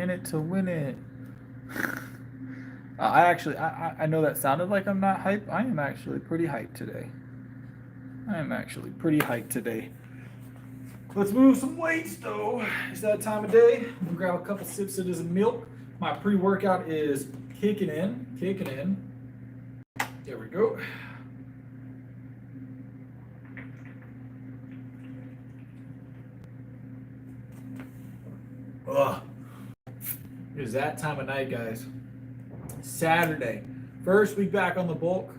in it to win it. I know that sounded like I'm not hype. I am actually pretty hyped today. Let's move some weights though. It's that time of day. We'll grab a couple sips of this milk. My pre-workout is kicking in. There we go. Ugh. It is that time of night, guys. Saturday. First week back on the bulk.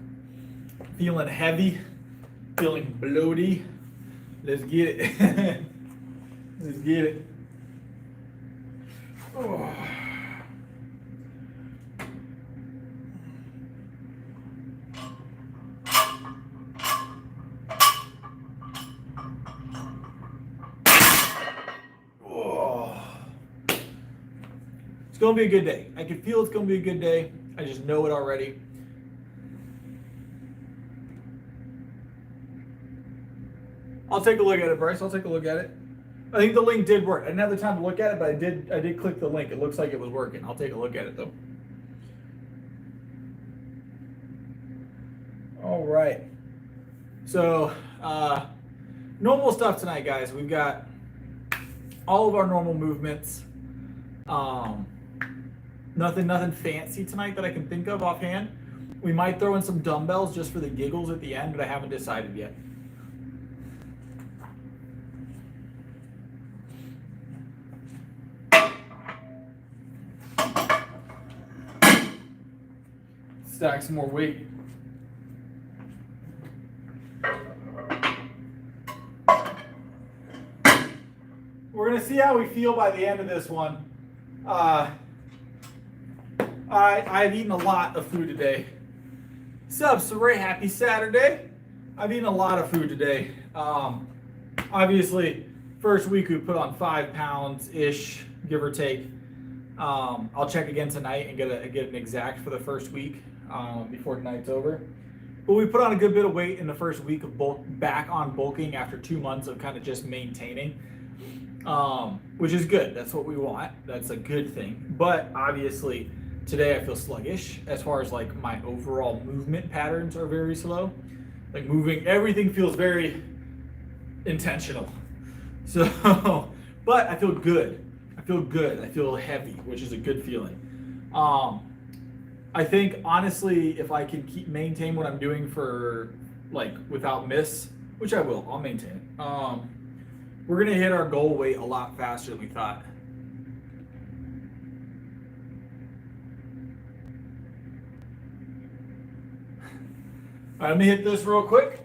Feeling heavy. Feeling bloaty. Let's get it. Let's get it. Oh. It's going to be a good day. I can feel it's going to be a good day. I just know it already. I'll take a look at it, Bryce. I'll take a look at it. I think the link did work. I didn't have the time to look at it, but I did click the link. It looks like it was working. I'll take a look at it, though. All right. So, normal stuff tonight, guys. We've got all of our normal movements. Nothing fancy tonight that I can think of offhand. We might throw in some dumbbells just for the giggles at the end, but I haven't decided yet. Stack some more weight. We're gonna see how we feel by the end of this one. I've eaten a lot of food today. Sup, Saray, happy Saturday. I've eaten a lot of food today. Obviously, first week we put on 5 pounds-ish, give or take. I'll check again tonight and get an exact for the first week before tonight's over. But we put on a good bit of weight in the first week of back on bulking after 2 months of kind of just maintaining, which is good. That's what we want. That's a good thing. But obviously, today I feel sluggish as far as like my overall movement patterns are very slow. Like moving, everything feels very intentional. So, but I feel good. I feel heavy, which is a good feeling. I think honestly, if I can maintain what I'm doing for like without miss, which I will, I'll maintain it. We're gonna hit our goal weight a lot faster than we thought. All right, let me hit this real quick.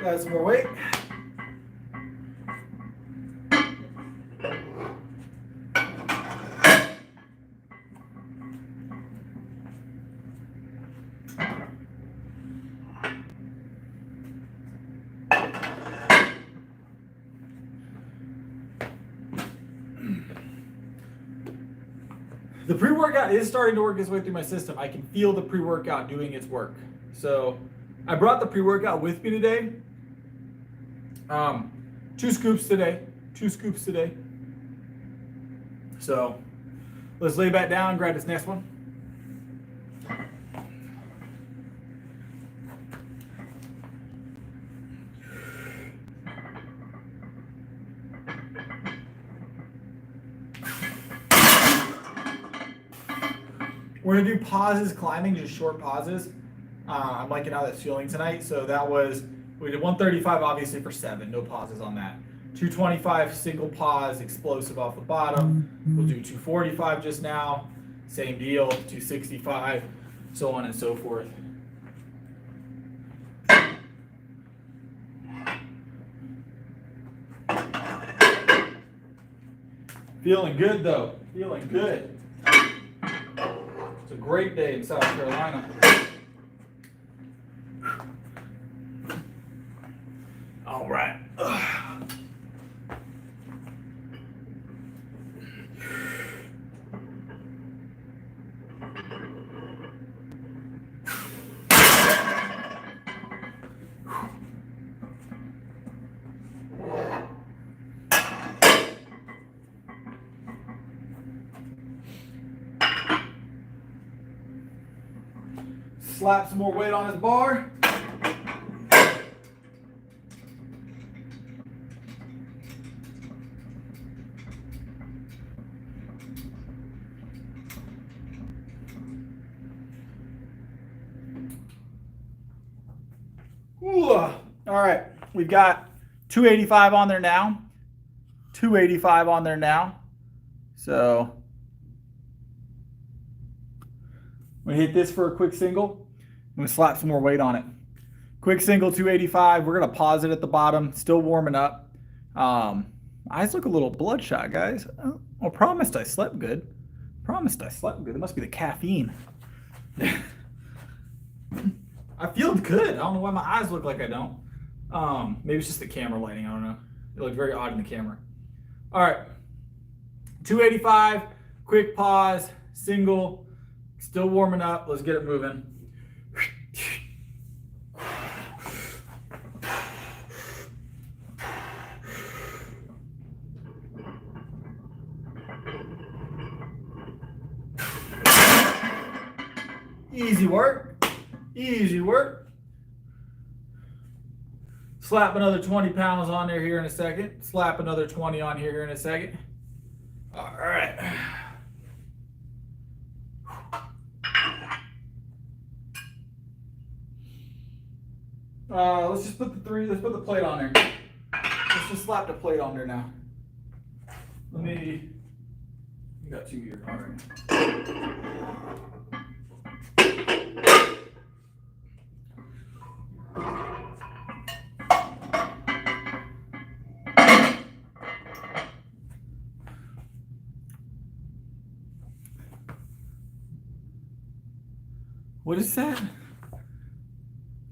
Got some more weight. The pre-workout is starting to work its way through my system. I can feel the pre-workout doing its work. So I brought the pre-workout with me today. 2 scoops today. So let's lay back down and grab this next one. We're gonna do pauses climbing, just short pauses. I'm liking how that's feeling tonight. So that was, we did 135 obviously for 7, no pauses on that. 225 single pause, explosive off the bottom. We'll do 245 just now, same deal, 265, so on and so forth. Feeling good though, feeling good. It's a great day in South Carolina. All right. slap some more weight on his bar. Ooh. All right, we've got 285 on there now. 285 on there now. So I'm gonna hit this for a quick single. I'm gonna slap some more weight on it. Quick single, 285. We're gonna pause it at the bottom. Still warming up. Eyes look a little bloodshot, guys. Oh, promised I slept good. Promised I slept good. It must be the caffeine. I feel good. I don't know why my eyes look like I don't. Maybe it's just the camera lighting. I don't know. It looked very odd in the camera. All right. 285. Quick pause. Single. Still warming up. Let's get it moving. Easy work. Easy work. Slap another 20 pounds on there here in a second. Slap another 20 on here in a second. All right. Let's just put let's put the plate on there. Let's just slap the plate on there now. We got two here. All right. What is that?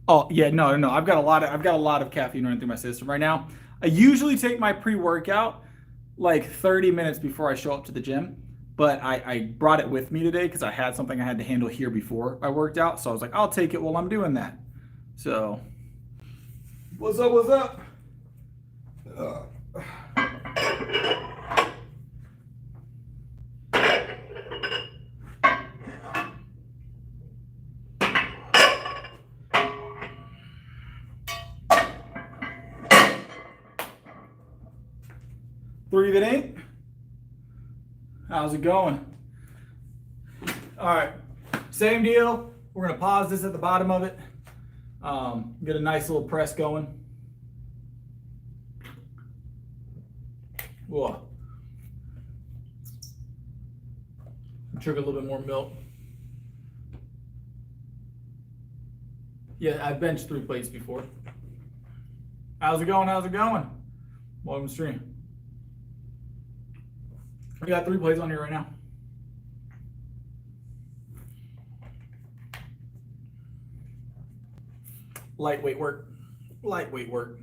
Oh yeah, no. I've got a lot of caffeine running through my system right now. I usually take my pre-workout like 30 minutes before I show up to the gym, but I brought it with me today because I had something I had to handle here before I worked out. So I was like, I'll take it while I'm doing that. So, what's up? What's up? Breathe it in. How's it going? All right, same deal. We're gonna pause this at the bottom of it. Get a nice little press going. Whoa. Drink a little bit more milk. Yeah, I've benched 3 plates before. How's it going? How's it going? Welcome to stream. We got 3 plates on here right now. Lightweight work. Lightweight work.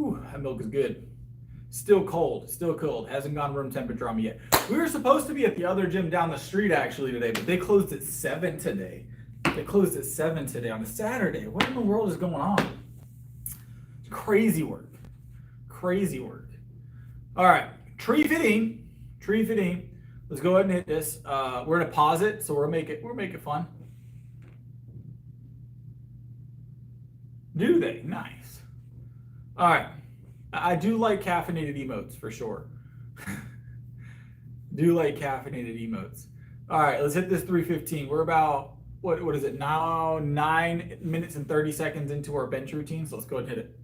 Ooh, that milk is good. Still cold. Still cold. Hasn't gone room temperature on me yet. We were supposed to be at the other gym down the street actually today, but they closed at 7 today. They closed at 7 today on a Saturday. What in the world is going on? It's crazy work. Crazy work. All right. Tree fitting. Let's go ahead and hit this. We're gonna pause it, so we'll make it fun. Do they? Nice. All right. I do like caffeinated emotes for sure. Do like caffeinated emotes. All right, let's hit this 315. We're about what is it now? 9 minutes and 30 seconds into our bench routine. So let's go ahead and hit it.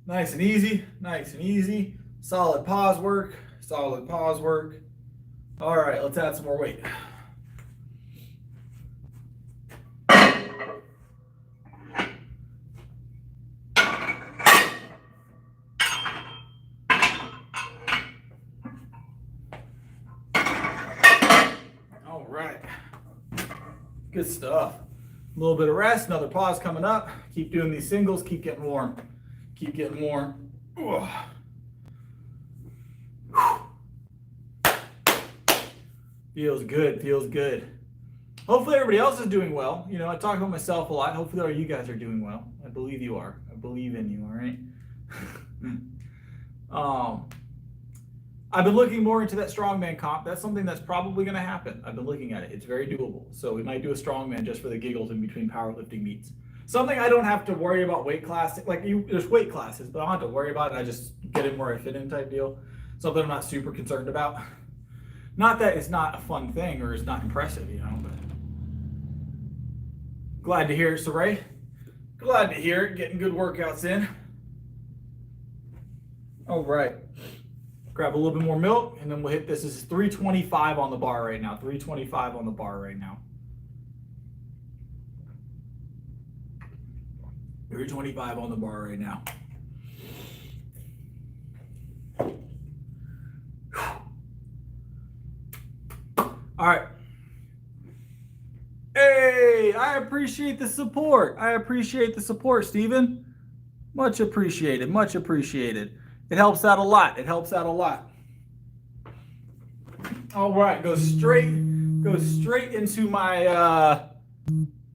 Nice and easy, nice and easy. Solid pause work, solid pause work. All right, let's add some more weight. All right, good stuff. A little bit of rest, another pause coming up. Keep doing these singles, keep getting warm. Keep getting warm. Ugh. Feels good. Feels good. Hopefully everybody else is doing well. You know, I talk about myself a lot. Hopefully all you guys are doing well. I believe you are. I believe in you, all right? I've been looking more into that strongman comp. That's something that's probably going to happen. I've been looking at it. It's very doable. So we might do a strongman just for the giggles in between powerlifting meets. Something I don't have to worry about weight class. Like there's weight classes, but I don't have to worry about it. I just get in where I fit in type deal. Something I'm not super concerned about. Not that it's not a fun thing or it's not impressive, you know, but glad to hear it, Saray. Glad to hear it. Getting good workouts in. All right. Grab a little bit more milk, and then we'll hit this. This is 325 on the bar right now. 325 on the bar right now. 325 on the bar right now. All right. Hey, I appreciate the support. I appreciate the support, Steven. Much appreciated. Much appreciated. It helps out a lot. It helps out a lot. All right, go straight into my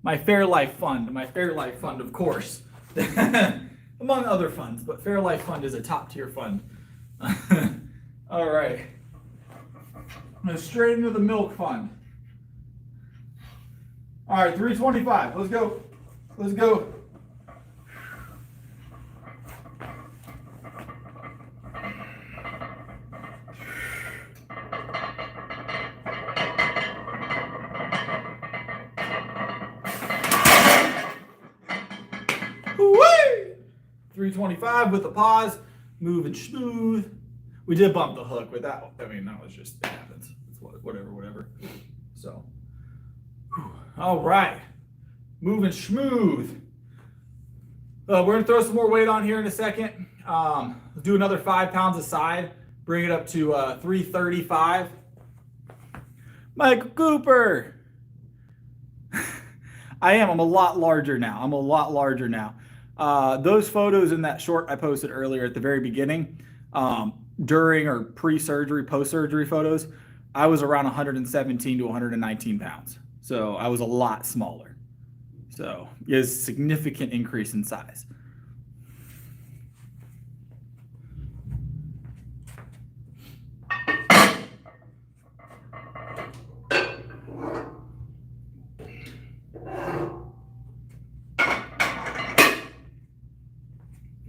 my Fairlife Fund. My Fairlife Fund, of course, among other funds, but Fairlife Fund is a top tier fund. All right, go straight into the milk fund. All right, 325. Let's go. Let's go. Woo! 325 with a pause, moving smooth. We did bump the hook with that. I mean, that was just, it happens. It's whatever. So, all right, moving smooth. We're gonna throw some more weight on here in a second. Let's do another 5 pounds a side. Bring it up to 335. Michael Cooper. I'm a lot larger now. Those photos in that short I posted earlier at the very beginning, during or pre-surgery, post-surgery photos, I was around 117 to 119 pounds. So I was a lot smaller. So it is a significant increase in size.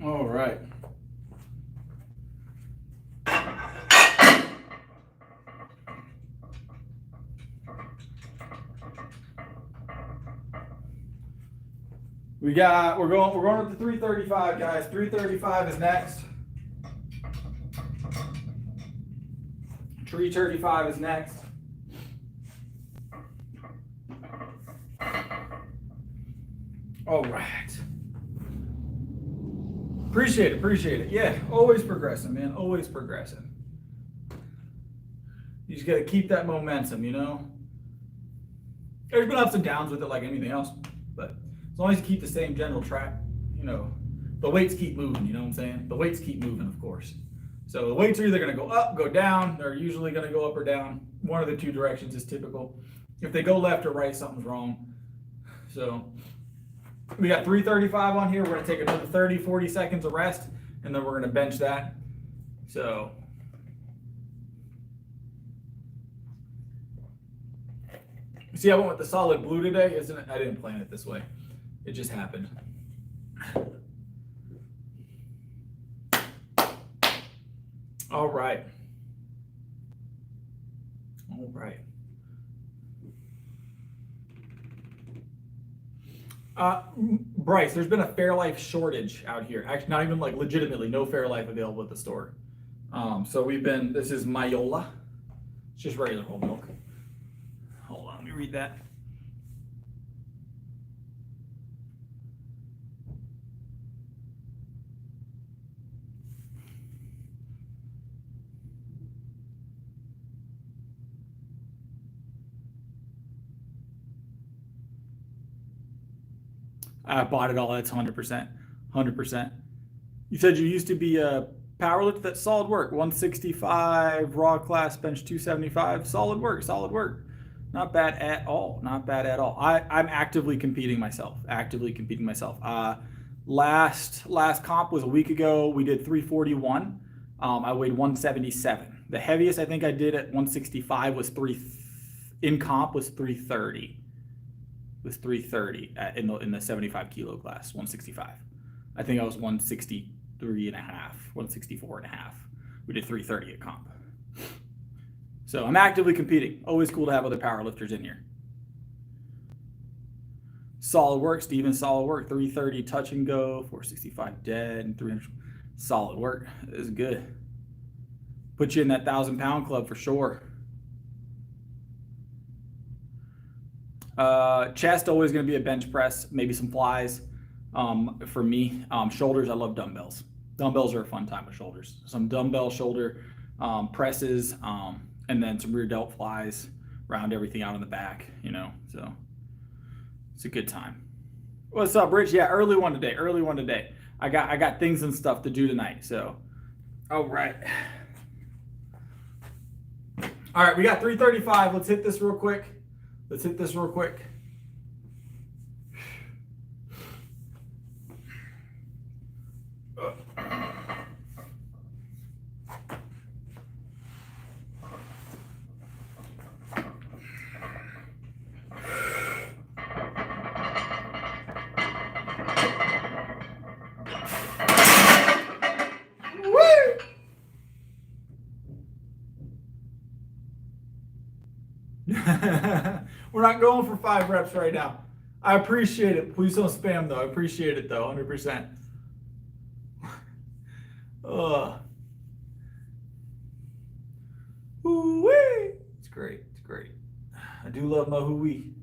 All right. We're going up to 335, guys. 335 is next. 335 is next. All right. Appreciate it. Yeah, always progressing, man. Always progressing. You just got to keep that momentum, you know? There's been ups and downs with it like anything else, but as long as you keep the same general track, you know, the weights keep moving, you know what I'm saying? The weights keep moving, of course. So the weights are either going to go up, go down. They're usually going to go up or down. One of the two directions is typical. If they go left or right, something's wrong. So we got 335 on here. We're going to take another 30, 40 seconds of rest, and then we're going to bench that. So see, I went with the solid blue today, isn't it? I didn't plan it this way. It just happened. All right. Bryce, there's been a Fairlife shortage out here. Actually, not even like legitimately, no Fairlife available at the store. So this is Myola. It's just regular whole milk. Hold on, let me read that. I bought it all. That's 100%. 100%. You said you used to be a Power lift, that's solid work. 165 raw class, bench 275. Solid work, solid work. Not bad at all. Not bad at all. I'm actively competing myself. Actively competing myself. Last comp was a week ago. We did 341. I weighed 177. The heaviest I think I did at 165 was in comp was 330. Was 330 in the 75 kilo class, 165. I think I was 163 and a half, 164 and a half. We did 330 at comp. So I'm actively competing. Always cool to have other powerlifters in here. Solid work, Steven, solid work. 330 touch and go, 465 dead, and 300. Solid work. This is good. Put you in that 1,000-pound club for sure. Chest, always going to be a bench press, maybe some flies. For me, shoulders, I love dumbbells. Dumbbells are a fun time with shoulders. Some dumbbell shoulder presses, and then some rear delt flies, round everything out in the back, you know, so it's a good time. What's up, Rich? Yeah, early one today. I got things and stuff to do tonight, so. All right, we got 335. Let's hit this real quick. 335. We're not going for 5 reps right now. I appreciate it. Please don't spam though. I appreciate it though, 100%. Hoo-wee. It's great. It's great. I do love my hoo-wee.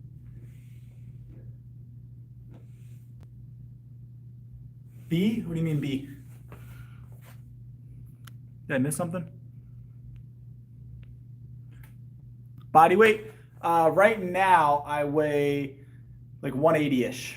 B? What do you mean B? Did I miss something? Body weight? Right now I weigh like 180-ish.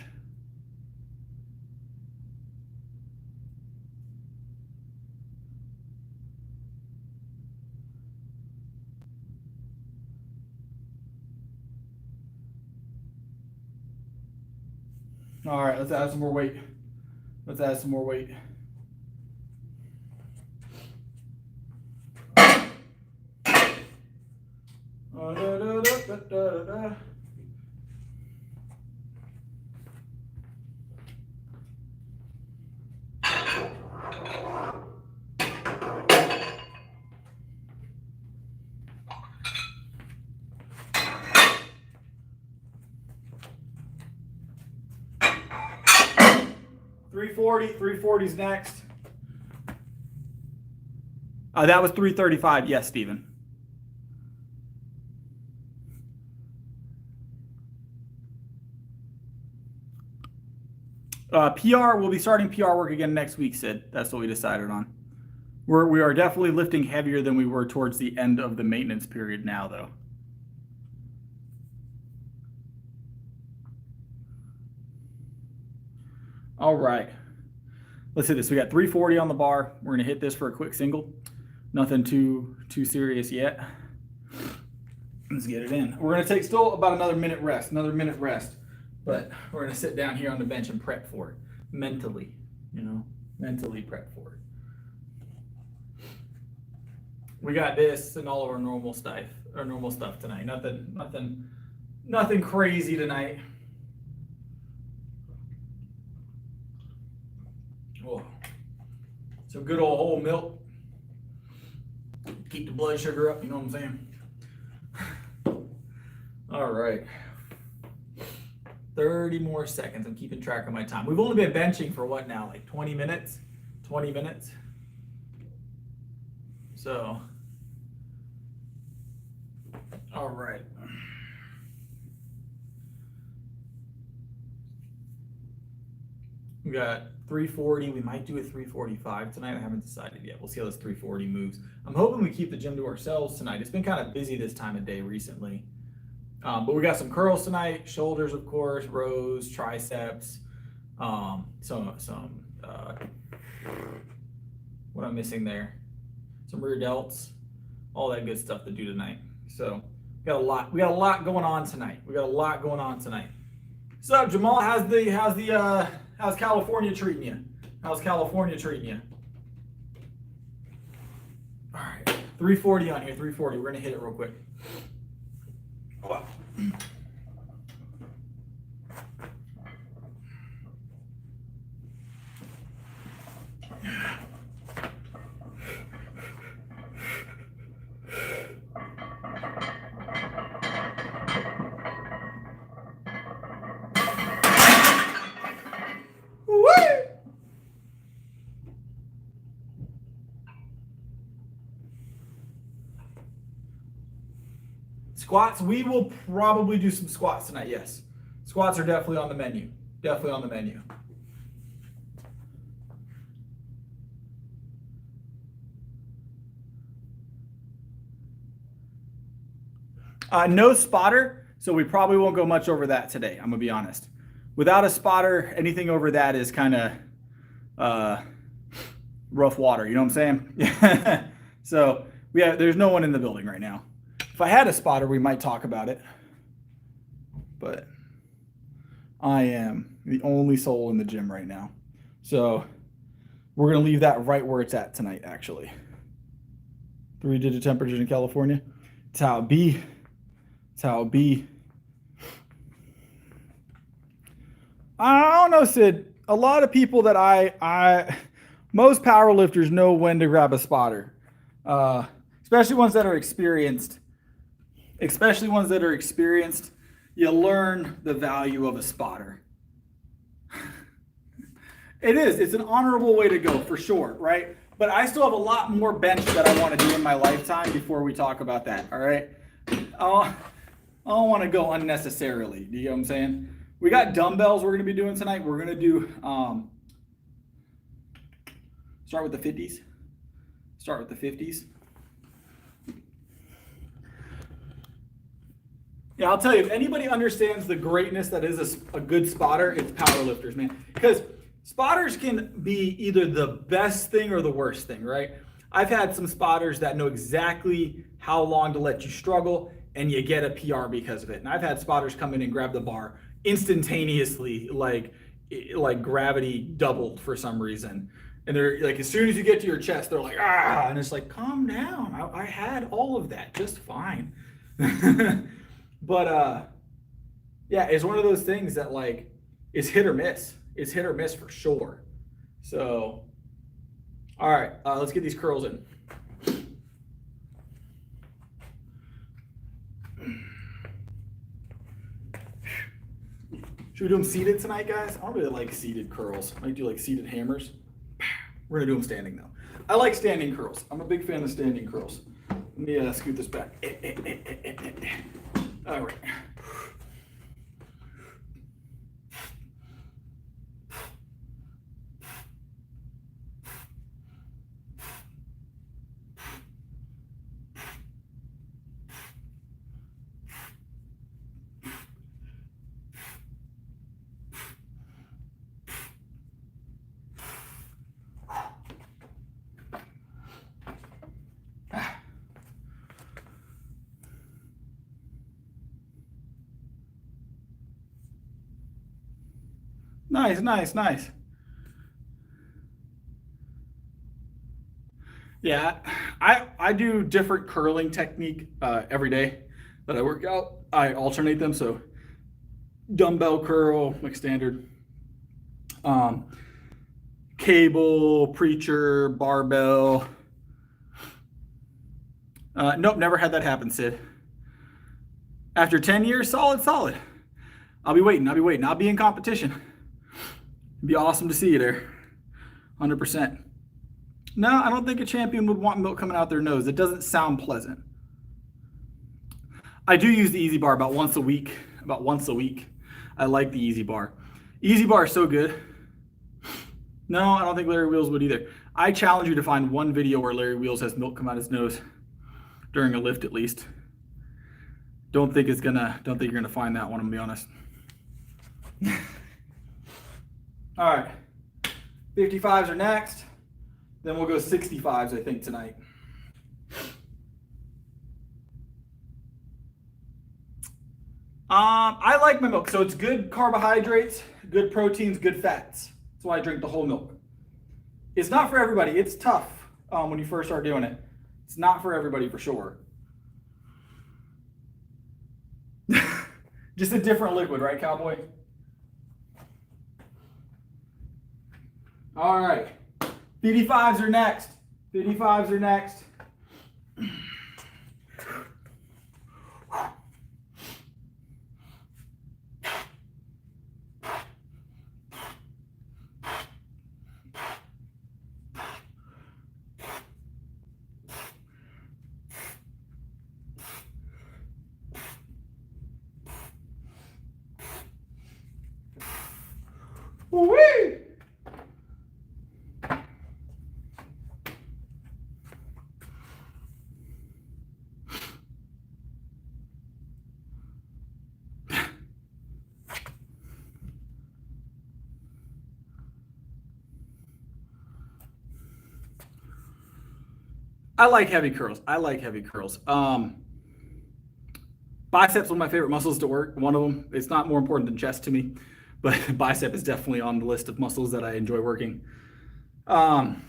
All right, let's add some more weight. Da. 340's next. That was 335. Yes, Steven. PR, we'll be starting PR work again next week, Sid. That's what we decided on. We are definitely lifting heavier than we were towards the end of the maintenance period now, though. All right. Let's hit this. We got 340 on the bar. We're going to hit this for a quick single. Nothing too serious yet. Let's get it in. We're going to take still about another minute rest. But we're going to sit down here on the bench and prep for it. Mentally, mentally prep for it. We got this and all of our normal stuff tonight. Nothing crazy tonight. Oh, some good old whole milk. Keep the blood sugar up, you know what I'm saying? All right. 30 more seconds. I'm keeping track of my time. We've only been benching for what now? Like 20 minutes? 20 minutes? So, all right. We got 340. We might do a 345 tonight. I haven't decided yet. We'll see how this 340 moves. I'm hoping we keep the gym to ourselves tonight. It's been kind of busy this time of day recently. But we got some curls tonight, shoulders, of course, rows, triceps, what what I'm missing there. Some rear delts, all that good stuff to do tonight. So we got a lot going on tonight. So Jamal, how's California treating you? How's California treating you? All right, 340 on here, 340. We're gonna hit it real quick. Oh, wow. Squats, we will probably do some squats tonight, yes. Squats are definitely on the menu. No spotter, so we probably won't go much over that today, I'm gonna be honest. Without a spotter, anything over that is kind of rough water, you know what I'm saying? So there's no one in the building right now. If I had a spotter, we might talk about it, but I am the only soul in the gym right now. So we're gonna leave that right where it's at tonight, actually. 3-digit temperatures in California. It's how it be. I don't know, Sid. A lot of people that most power lifters know when to grab a spotter, especially ones that are experienced. You learn the value of a spotter. It's an honorable way to go for sure, right? But I still have a lot more bench that I want to do in my lifetime before we talk about that, all right? I don't want to go unnecessarily, do you know what I'm saying? We got dumbbells we're going to be doing tonight. We're going to do, start with the 50s. Yeah, I'll tell you, if anybody understands the greatness that is a good spotter, it's powerlifters, man. Because spotters can be either the best thing or the worst thing, right? I've had some spotters that know exactly how long to let you struggle, and you get a PR because of it. And I've had spotters come in and grab the bar instantaneously, like gravity doubled for some reason. And they're like, as soon as you get to your chest, they're like, ah, and it's like, calm down. I had all of that just fine. But yeah, it's one of those things that like is hit or miss. It's hit or miss for sure. So, all right, let's get these curls in. Should we do them seated tonight, guys? I don't really like seated curls. I might do like seated hammers. We're gonna do them standing though. I like standing curls. I'm a big fan of standing curls. Let me scoot this back. All right. Nice. Yeah, I do different curling technique every day that I work out. I alternate them, so dumbbell curl, like standard, cable, preacher, barbell. Nope, never had that happen, Sid. After 10 years, solid. I'll be waiting. I'll be in competition. It'd be awesome to see you there. 100%. No, I don't think a champion would want milk coming out their nose. It doesn't sound pleasant. I do use the Easy Bar about once a week. I like the Easy Bar. Easy Bar is so good. No, I don't think Larry Wheels would either. I challenge you to find one video where Larry Wheels has milk come out his nose during a lift at least. Don't think you're gonna find that one, I'm gonna be honest. All right, 55s are next. Then we'll go 65s, I think, tonight. I like my milk. So it's good carbohydrates, good proteins, good fats. That's why I drink the whole milk. It's not for everybody. It's tough when you first start doing it. It's not for everybody for sure. Just a different liquid, right, cowboy? All right. 55s are next. 55s are next. Woo-wee! I like heavy curls. Biceps one of my favorite muscles to work. One of them. It's not more important than chest to me, but bicep is definitely on the list of muscles that I enjoy working. It's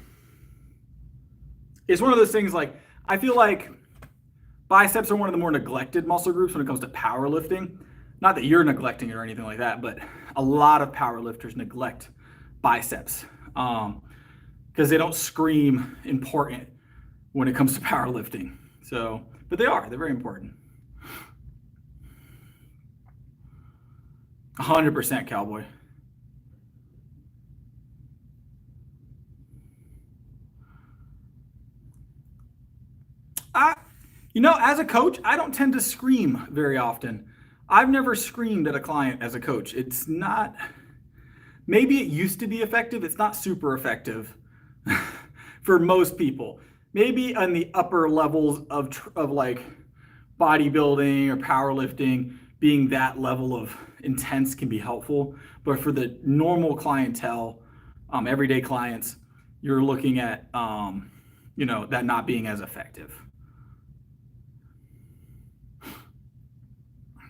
one of those things like I feel like biceps are one of the more neglected muscle groups when it comes to powerlifting. Not that you're neglecting it or anything like that, but a lot of powerlifters neglect biceps because they don't scream important when it comes to powerlifting. So, but they're very important. 100% cowboy. As a coach, I don't tend to scream very often. I've never screamed at a client as a coach. It's not, maybe it used to be effective. It's not super effective for most people. Maybe on the upper levels of like bodybuilding or powerlifting, being that level of intense can be helpful. But for the normal clientele, everyday clients, you're looking at, that not being as effective.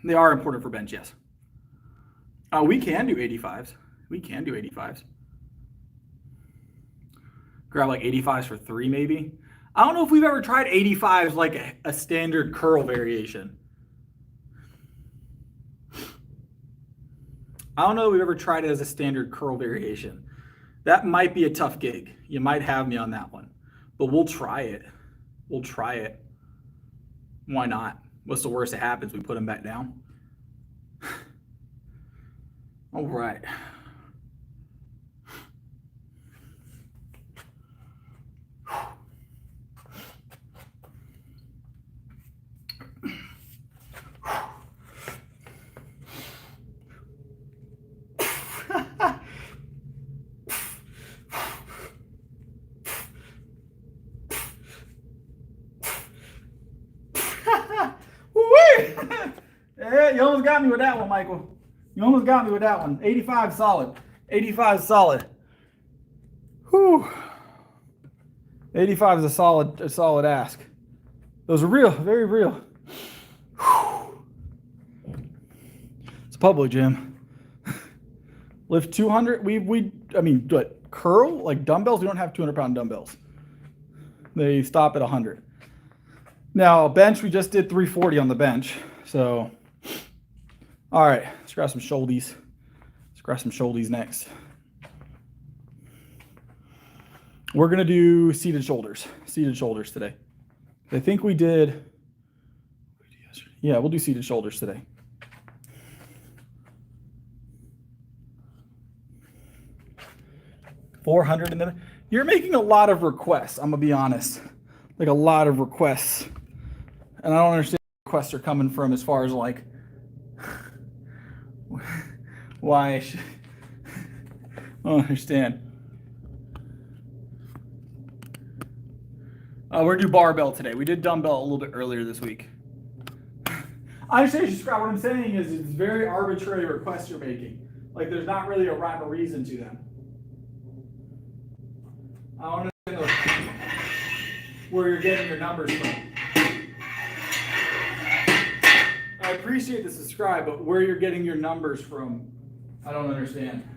They are important for bench, yes. We can do 85s. Grab like 85s for 3 maybe. I don't know if we've ever tried 85s like a standard curl variation. I don't know if we've ever tried it as a standard curl variation. That might be a tough gig. You might have me on that one. But we'll try it. Why not? What's the worst that happens? We put them back down. All right. Yeah, you almost got me with that one, Michael. You almost got me with that one. 85 solid. 85 solid. Whew. 85 is a solid ask. Those are real, very real. Whew. It's a public gym. Lift 200. What, curl like dumbbells? We don't have 200-pound dumbbells. They stop at 100. Now bench, we just did 340 on the bench. So, all right, let's grab some shouldies. Next. We're gonna do seated shoulders today. I think we did. Yeah, we'll do seated shoulders today. $400 in there. You're making a lot of requests. I'm gonna be honest, like a lot of requests, and I don't understand where requests are coming from as far as like why. I don't understand. We're gonna do barbell today. We did dumbbell a little bit earlier this week. I understand, what I'm saying is it's very arbitrary requests you're making. Like there's not really a rhyme or reason to them. I don't understand those where you're getting your numbers from. I appreciate the subscribe, but where you're getting your numbers from, I don't understand.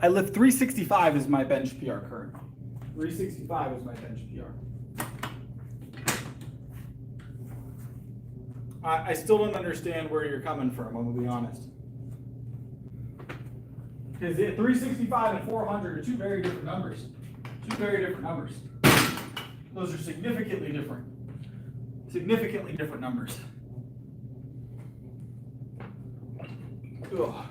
I lift 365 is my bench PR currently. 365 is my bench PR. I still don't understand where you're coming from, I'm gonna be honest. Because 365 and 400 are two very different numbers. Two very different numbers. Those are significantly different. Significantly different numbers. Ugh.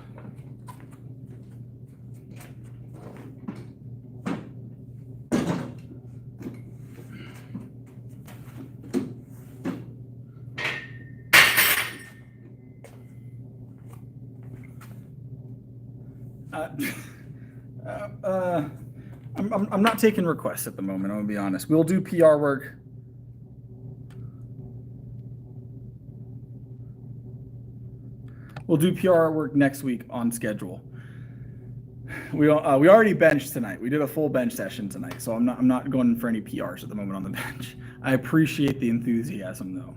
I'm not taking requests at the moment, I'm gonna be honest. We'll do PR work. We'll do PR work next week on schedule. We already benched tonight. We did a full bench session tonight, so I'm not going for any PRs at the moment on the bench. I appreciate the enthusiasm though.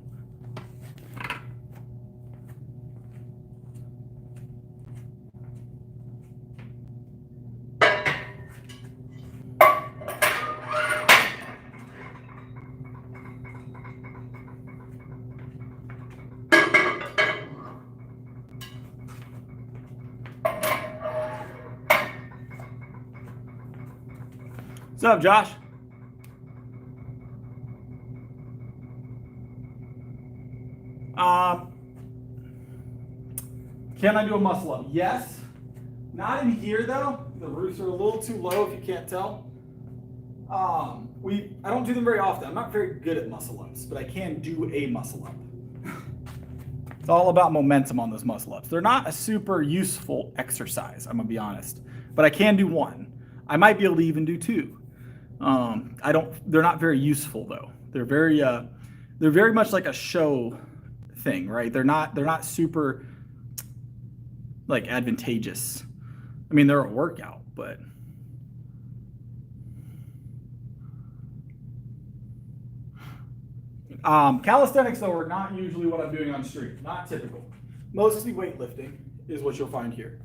What's up, Josh? Can I do a muscle up? Yes. Not in here though. The roofs are a little too low if you can't tell. I don't do them very often. I'm not very good at muscle ups, but I can do a muscle up. It's all about momentum on those muscle ups. They're not a super useful exercise, I'm gonna be honest, but I can do one. I might be able to even do two. They're not very useful though. They're very much like a show thing, right? They're not super like advantageous. I mean, they're a workout, but calisthenics though are not usually what I'm doing on street. Not typical. Mostly weightlifting is what you'll find here.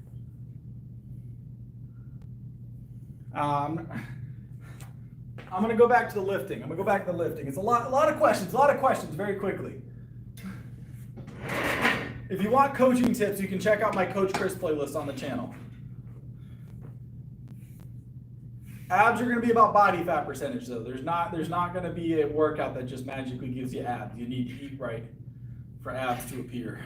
I'm going to go back to the lifting. It's a lot of questions very quickly. If you want coaching tips, you can check out my Coach Chris playlist on the channel. Abs are going to be about body fat percentage though. There's not going to be a workout that just magically gives you abs. You need to eat right for abs to appear.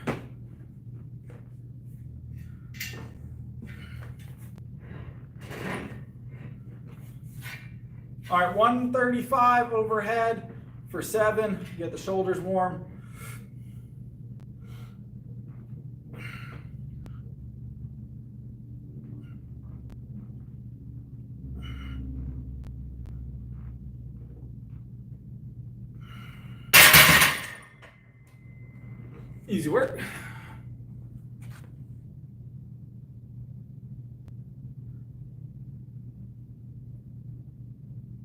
All right, 135 overhead for 7. Get the shoulders warm. Easy work.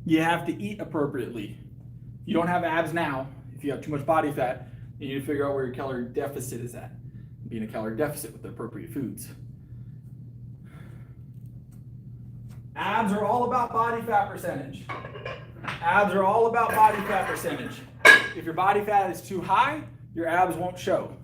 You have to eat appropriately. You don't have abs now. If you have too much body fat, you need to figure out where your calorie deficit is at. Be in a calorie deficit with the appropriate foods. Abs are all about body fat percentage. Abs are all about body fat percentage. If your body fat is too high, your abs won't show.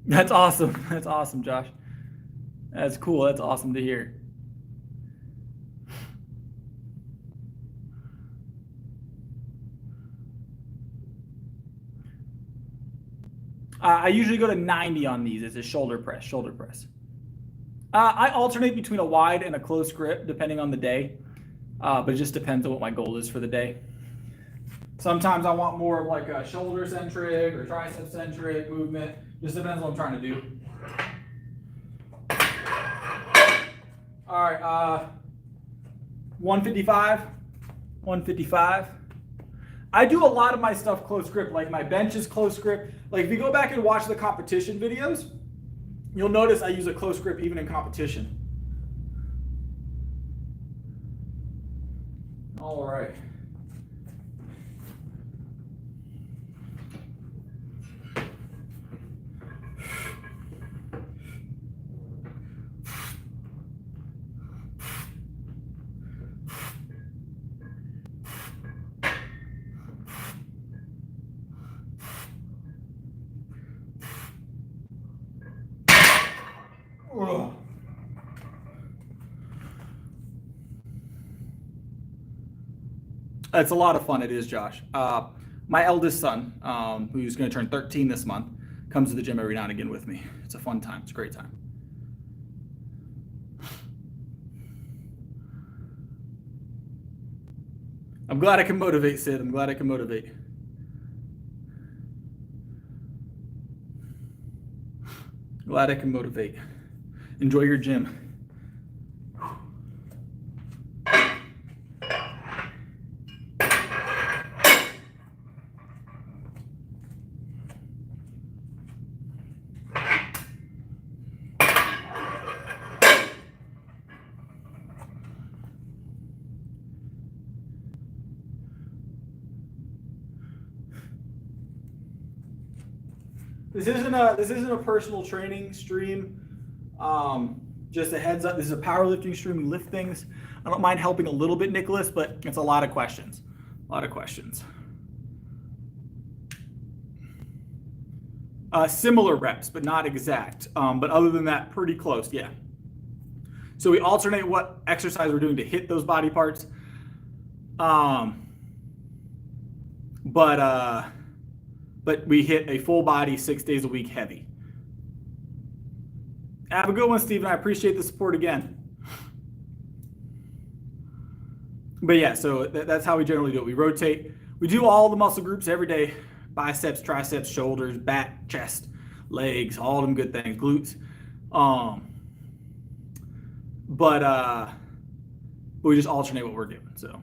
That's awesome. That's awesome, Josh. That's cool. That's awesome to hear. I usually go to 90 on these. It's a shoulder press. I alternate between a wide and a close grip depending on the day, but it just depends on what my goal is for the day. Sometimes I want more of like a shoulder centric or tricep centric movement. Just depends on what I'm trying to do. All right, 155, 155. I do a lot of my stuff close grip, like my bench is close grip. Like if you go back and watch the competition videos, you'll notice I use a close grip even in competition. All right. Ugh. It's a lot of fun. It is, Josh. My eldest son, who's going to turn 13 this month, comes to the gym every now and again with me. It's a fun time. It's a great time. I'm glad I can motivate, Sid. I'm glad I can motivate. Glad I can motivate. Enjoy your gym. This isn't a personal training stream. Just a heads up. This is a powerlifting stream. We lift things. I don't mind helping a little bit, Nicholas, but it's a lot of questions. A lot of questions. Similar reps, but not exact. But other than that, pretty close. Yeah. So we alternate what exercise we're doing to hit those body parts. But we hit a full body 6 days a week heavy. Have a good one, Steven. I appreciate the support again. But yeah, so that's how we generally do it. We rotate. We do all the muscle groups every day. Biceps, triceps, shoulders, back, chest, legs, all them good things, glutes. But we just alternate what we're doing. So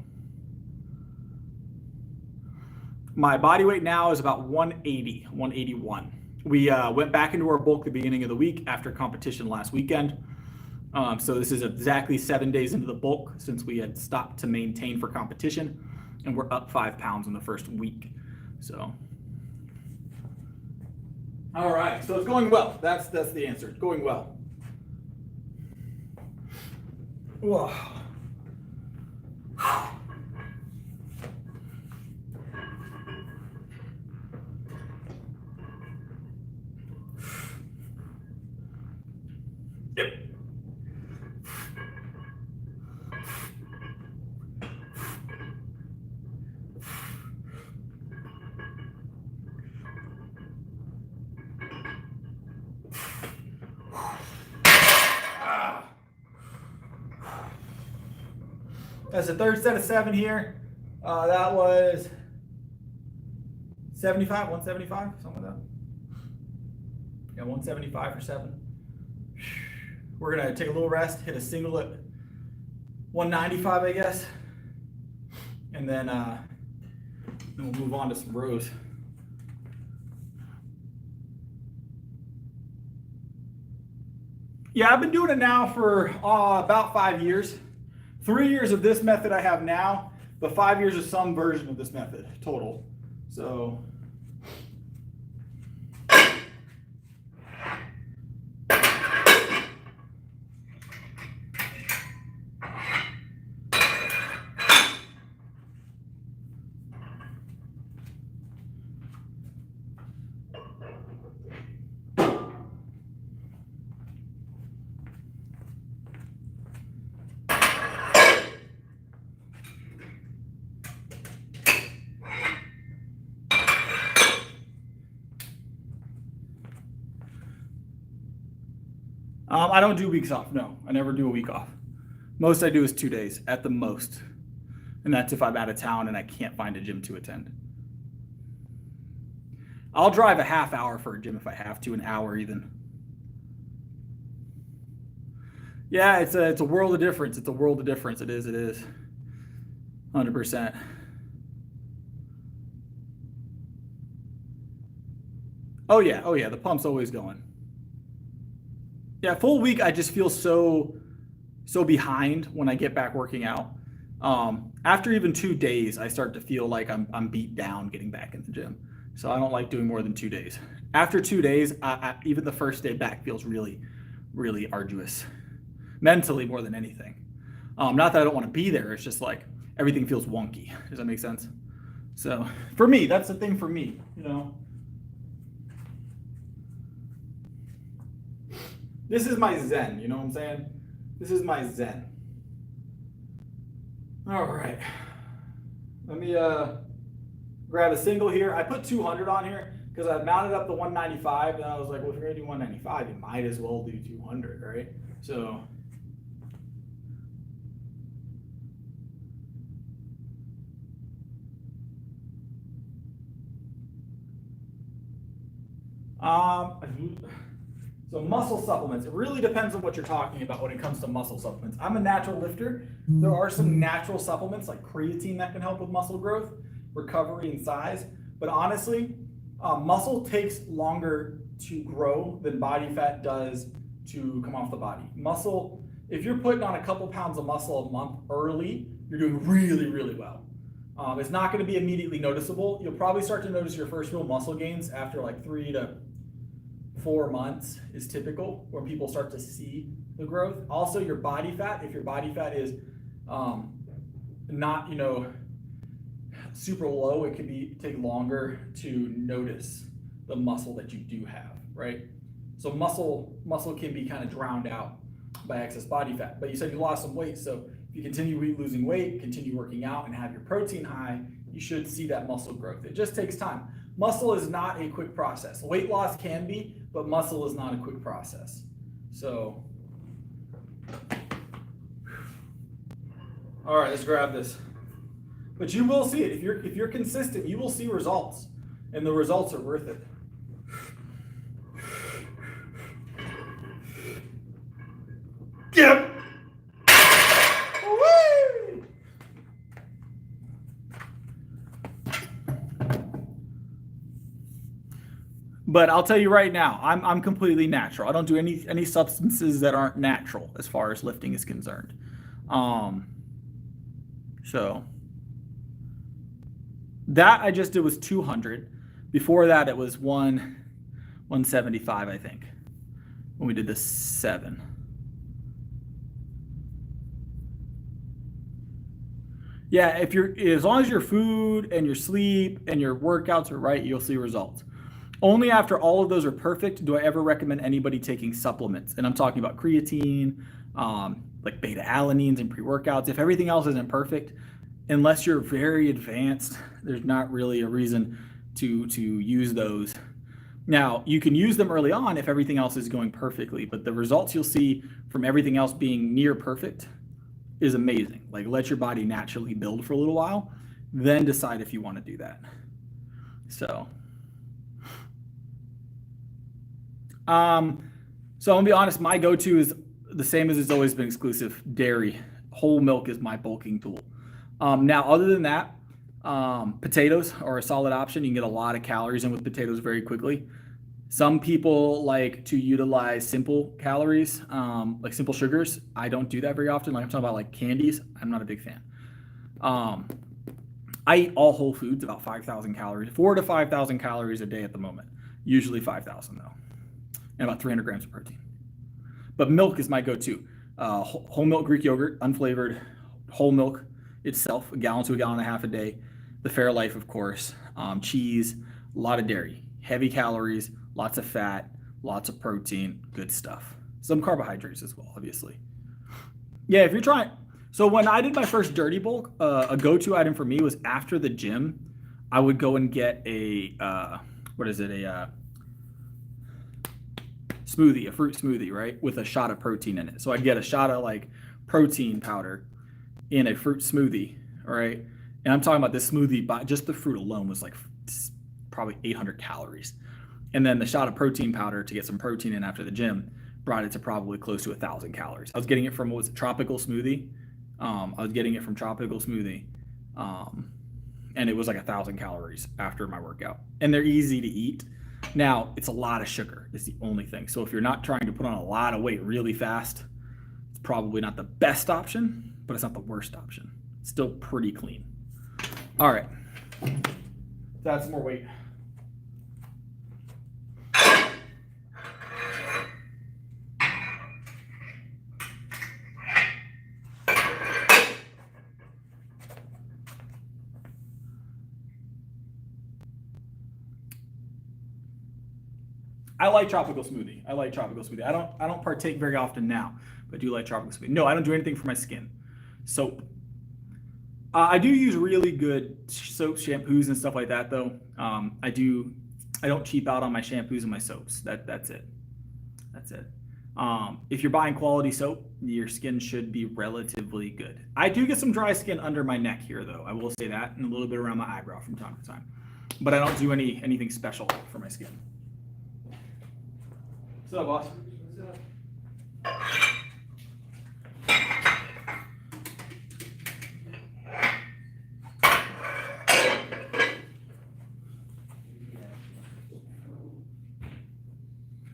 my body weight now is about 180, 181. We went back into our bulk at the beginning of the week after competition last weekend. So this is exactly 7 days into the bulk since we had stopped to maintain for competition, and we're up 5 pounds in the first week. So, all right. So it's going well. That's the answer. It's going well. Whoa. Yep. That's the third set of 7 here. That was 75, 175, something like that. Yeah, 175 for 7. We're gonna take a little rest, hit a single at 195, I guess, and then we'll move on to some rows. Yeah, I've been doing it now for about 5 years. 3 years of this method I have now, but 5 years of some version of this method total. So. I don't do weeks off. No, I never do a week off. Most I do is 2 days at the most. And that's if I'm out of town and I can't find a gym to attend. I'll drive a half hour for a gym if I have to, an hour even. Yeah, it's a world of difference. It's a world of difference. It is. 100%. Oh yeah, the pump's always going. Yeah, full week I just feel so behind when I get back working out. After even 2 days, I start to feel like I'm beat down getting back in the gym. So I don't like doing more than 2 days. After 2 days, even the first day back feels really, really arduous. Mentally more than anything. Not that I don't want to be there. It's just like everything feels wonky. Does that make sense? So for me, that's the thing for me, you know. This is my zen, you know what I'm saying? This is my zen. All right. Let me grab a single here. I put 200 on here because I mounted up the 195 and I was like, well, if you're gonna do 195, you might as well do 200, right? So so muscle supplements, it really depends on what you're talking about when it comes to muscle supplements. I'm a natural lifter. There are some natural supplements like creatine that can help with muscle growth, recovery, and size. But honestly, muscle takes longer to grow than body fat does to come off the body. Muscle, if you're putting on a couple pounds of muscle a month early, you're doing really, really well. It's not going to be immediately noticeable. You'll probably start to notice your first real muscle gains after like 3 to 4 months is typical when people start to see the growth. Also, your body fat, if your body fat is not, super low, it can take longer to notice the muscle that you do have, right? So muscle can be kind of drowned out by excess body fat. But you said you lost some weight, so if you continue losing weight, continue working out, and have your protein high, you should see that muscle growth. It just takes time. Muscle is not a quick process. Weight loss can be, but muscle is not a quick process. So, all right, let's grab this. But you will see it. If you're consistent, you will see results, and the results are worth it. Yep. But I'll tell you right now, I'm completely natural. I don't do any substances that aren't natural as far as lifting is concerned. So that I just did was 200. Before that, it was 175, I think, when we did the 7. Yeah, as long as your food and your sleep and your workouts are right, you'll see results. Only after all of those are perfect do I ever recommend anybody taking supplements. And I'm talking about creatine, like beta alanines and pre-workouts. If everything else isn't perfect, unless you're very advanced, there's not really a reason to use those. Now, you can use them early on if everything else is going perfectly, but the results you'll see from everything else being near perfect is amazing. Like, let your body naturally build for a little while, then decide if you want to do that. So I'm gonna be honest, my go-to is the same as it's always been exclusive: dairy. Whole milk is my bulking tool. Now, other than that, potatoes are a solid option. You can get a lot of calories in with potatoes very quickly. Some people like to utilize simple calories, like simple sugars. I don't do that very often. Like I'm talking about like candies. I'm not a big fan. I eat all whole foods, about 5,000 calories, 4,000 to 5,000 calories a day at the moment. Usually 5,000 though, and about 300 grams of protein. But milk is my go-to. Whole milk Greek yogurt, unflavored, whole milk itself, a gallon to a gallon and a half a day. The Fairlife, of course. Cheese, a lot of dairy, heavy calories, lots of fat, lots of protein, good stuff. Some carbohydrates as well, obviously. Yeah, if you're trying. So when I did my first dirty bulk, a go-to item for me was after the gym, I would go and get a smoothie, a fruit smoothie, right, with a shot of protein in it. So I'd get a shot of like protein powder in a fruit smoothie, all right? And I'm talking about this smoothie, but just the fruit alone was like probably 800 calories. And then the shot of protein powder to get some protein in after the gym brought it to probably close to 1,000 calories. I was getting it from, what was it, Tropical Smoothie? I was getting it from Tropical Smoothie. And it was like 1,000 calories after my workout. And they're easy to eat. Now, it's a lot of sugar. It's the only thing. So if you're not trying to put on a lot of weight really fast, it's probably not the best option, but it's not the worst option. It's still pretty clean. All right. Let's add some more weight. I like Tropical Smoothie. I like Tropical Smoothie. I don't partake very often now, but I do like Tropical Smoothie. No, I don't do anything for my skin. Soap. I do use really good soaps, shampoos, and stuff like that, though. I don't cheap out on my shampoos and my soaps. That's it. That's it. If you're buying quality soap, your skin should be relatively good. I do get some dry skin under my neck here, though. I will say that, and a little bit around my eyebrow from time to time. But I don't do anything special for my skin. What's up, boss?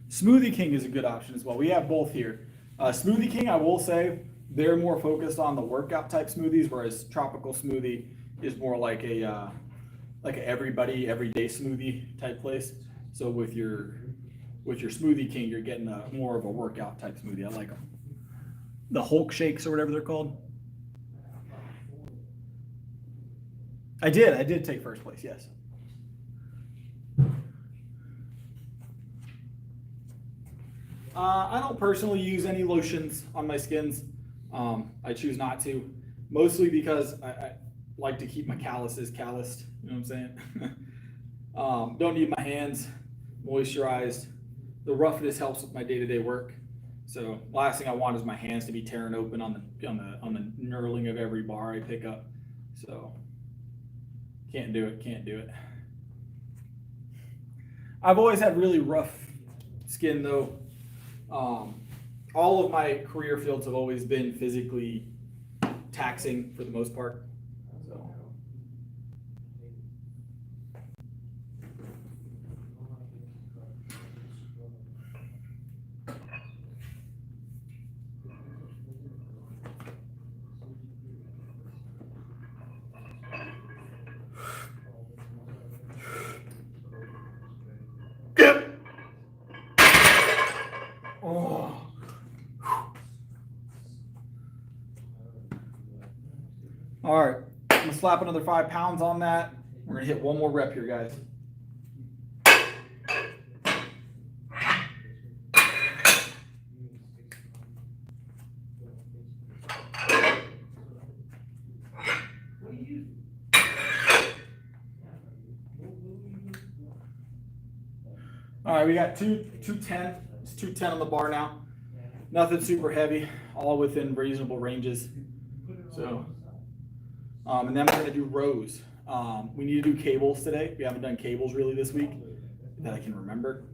Smoothie King is a good option as well. We have both here. Smoothie King, I will say, they're more focused on the workout type smoothies, whereas Tropical Smoothie is more like a everybody everyday smoothie type place. So with your Smoothie King, you're getting more of a workout type smoothie. I like them. The Hulk shakes or whatever they're called. I did take first place, yes. I don't personally use any lotions on my skins. I choose not to, mostly because I like to keep my calluses calloused. You know what I'm saying? Don't need my hands moisturized. The roughness helps with my day-to-day work. So last thing I want is my hands to be tearing open on the knurling of every bar I pick up. So can't do it. I've always had really rough skin though. All of my career fields have always been physically taxing for the most part. So. Oh. All right, I'm gonna slap another 5 pounds on that. We're gonna hit one more rep here, guys. All right, we got 210. It's 210 on the bar now. Nothing super heavy, all within reasonable ranges. So, and then we're gonna do rows. We need to do cables today. We haven't done cables really this week that I can remember.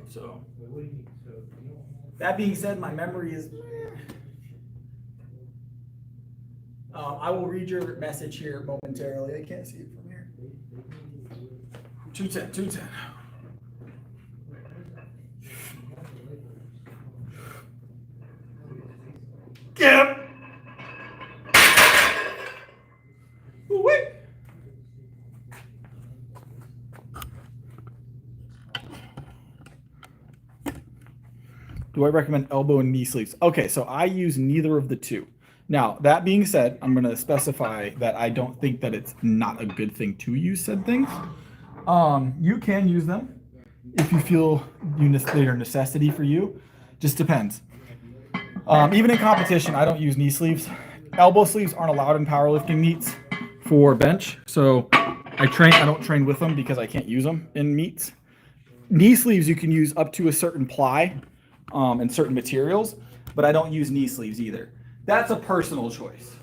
So, that being said, my memory is. I will read your message here momentarily. I can't see it from here. 210. Get him! Wait. Do I recommend elbow and knee sleeves? Okay, so I use neither of the two. Now, that being said, I'm going to specify that I don't think that it's not a good thing to use said things. You can use them if you feel they're a necessity for you. Just depends. Even in competition, I don't use knee sleeves. Elbow sleeves aren't allowed in powerlifting meets for bench, so I don't train with them because I can't use them in meets. Knee sleeves you can use up to a certain ply and certain materials, but I don't use knee sleeves either. That's a personal choice.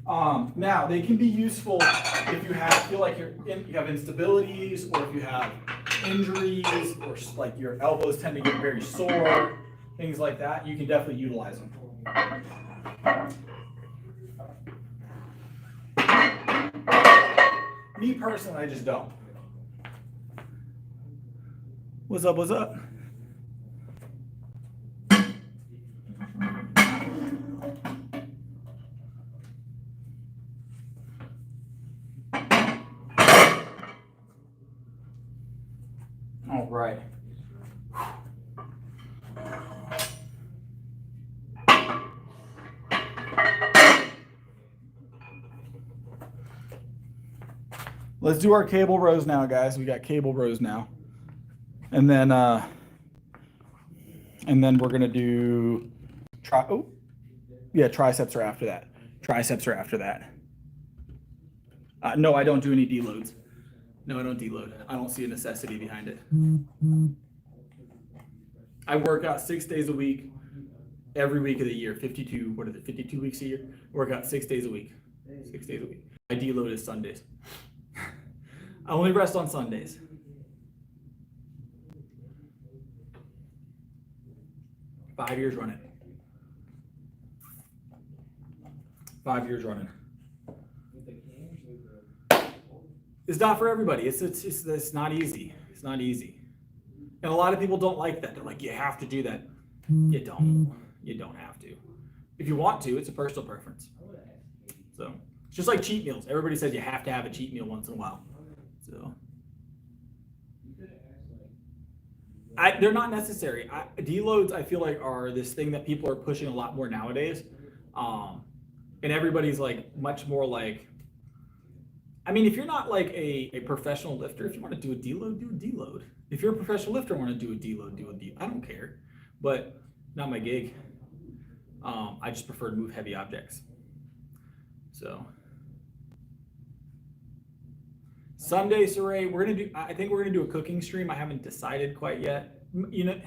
Now they can be useful if you feel like you have instabilities, or if you have injuries, or like your elbows tend to get very sore, things like that. You can definitely utilize them. Me personally, I just don't. What's up? What's up? All right. Let's do our cable rows now, guys. We got cable rows now. And then we're gonna do triceps are after that. Triceps are after that. No, I don't do any deloads. No, I don't deload. I don't see a necessity behind it. I work out 6 days a week, every week of the year. 52 weeks a year? Work out 6 days a week. 6 days a week. My deload is Sundays. I only rest on Sundays. Five years running. It's not for everybody. It's not easy. It's not easy. And a lot of people don't like that. They're like, you have to do that. You don't. You don't have to. If you want to, it's a personal preference. So it's just like cheat meals. Everybody says you have to have a cheat meal once in a while. So they're not necessary. Deloads, I feel like, are this thing that people are pushing a lot more nowadays. And everybody's like much more like, I mean, if you're not like a professional lifter, if you want to do a deload, do a deload. If you're a professional lifter and want to do a deload, do a deload. I don't care, but not my gig. I just prefer to move heavy objects. So Sunday, Saray, I think we're gonna do a cooking stream. I haven't decided quite yet. You know,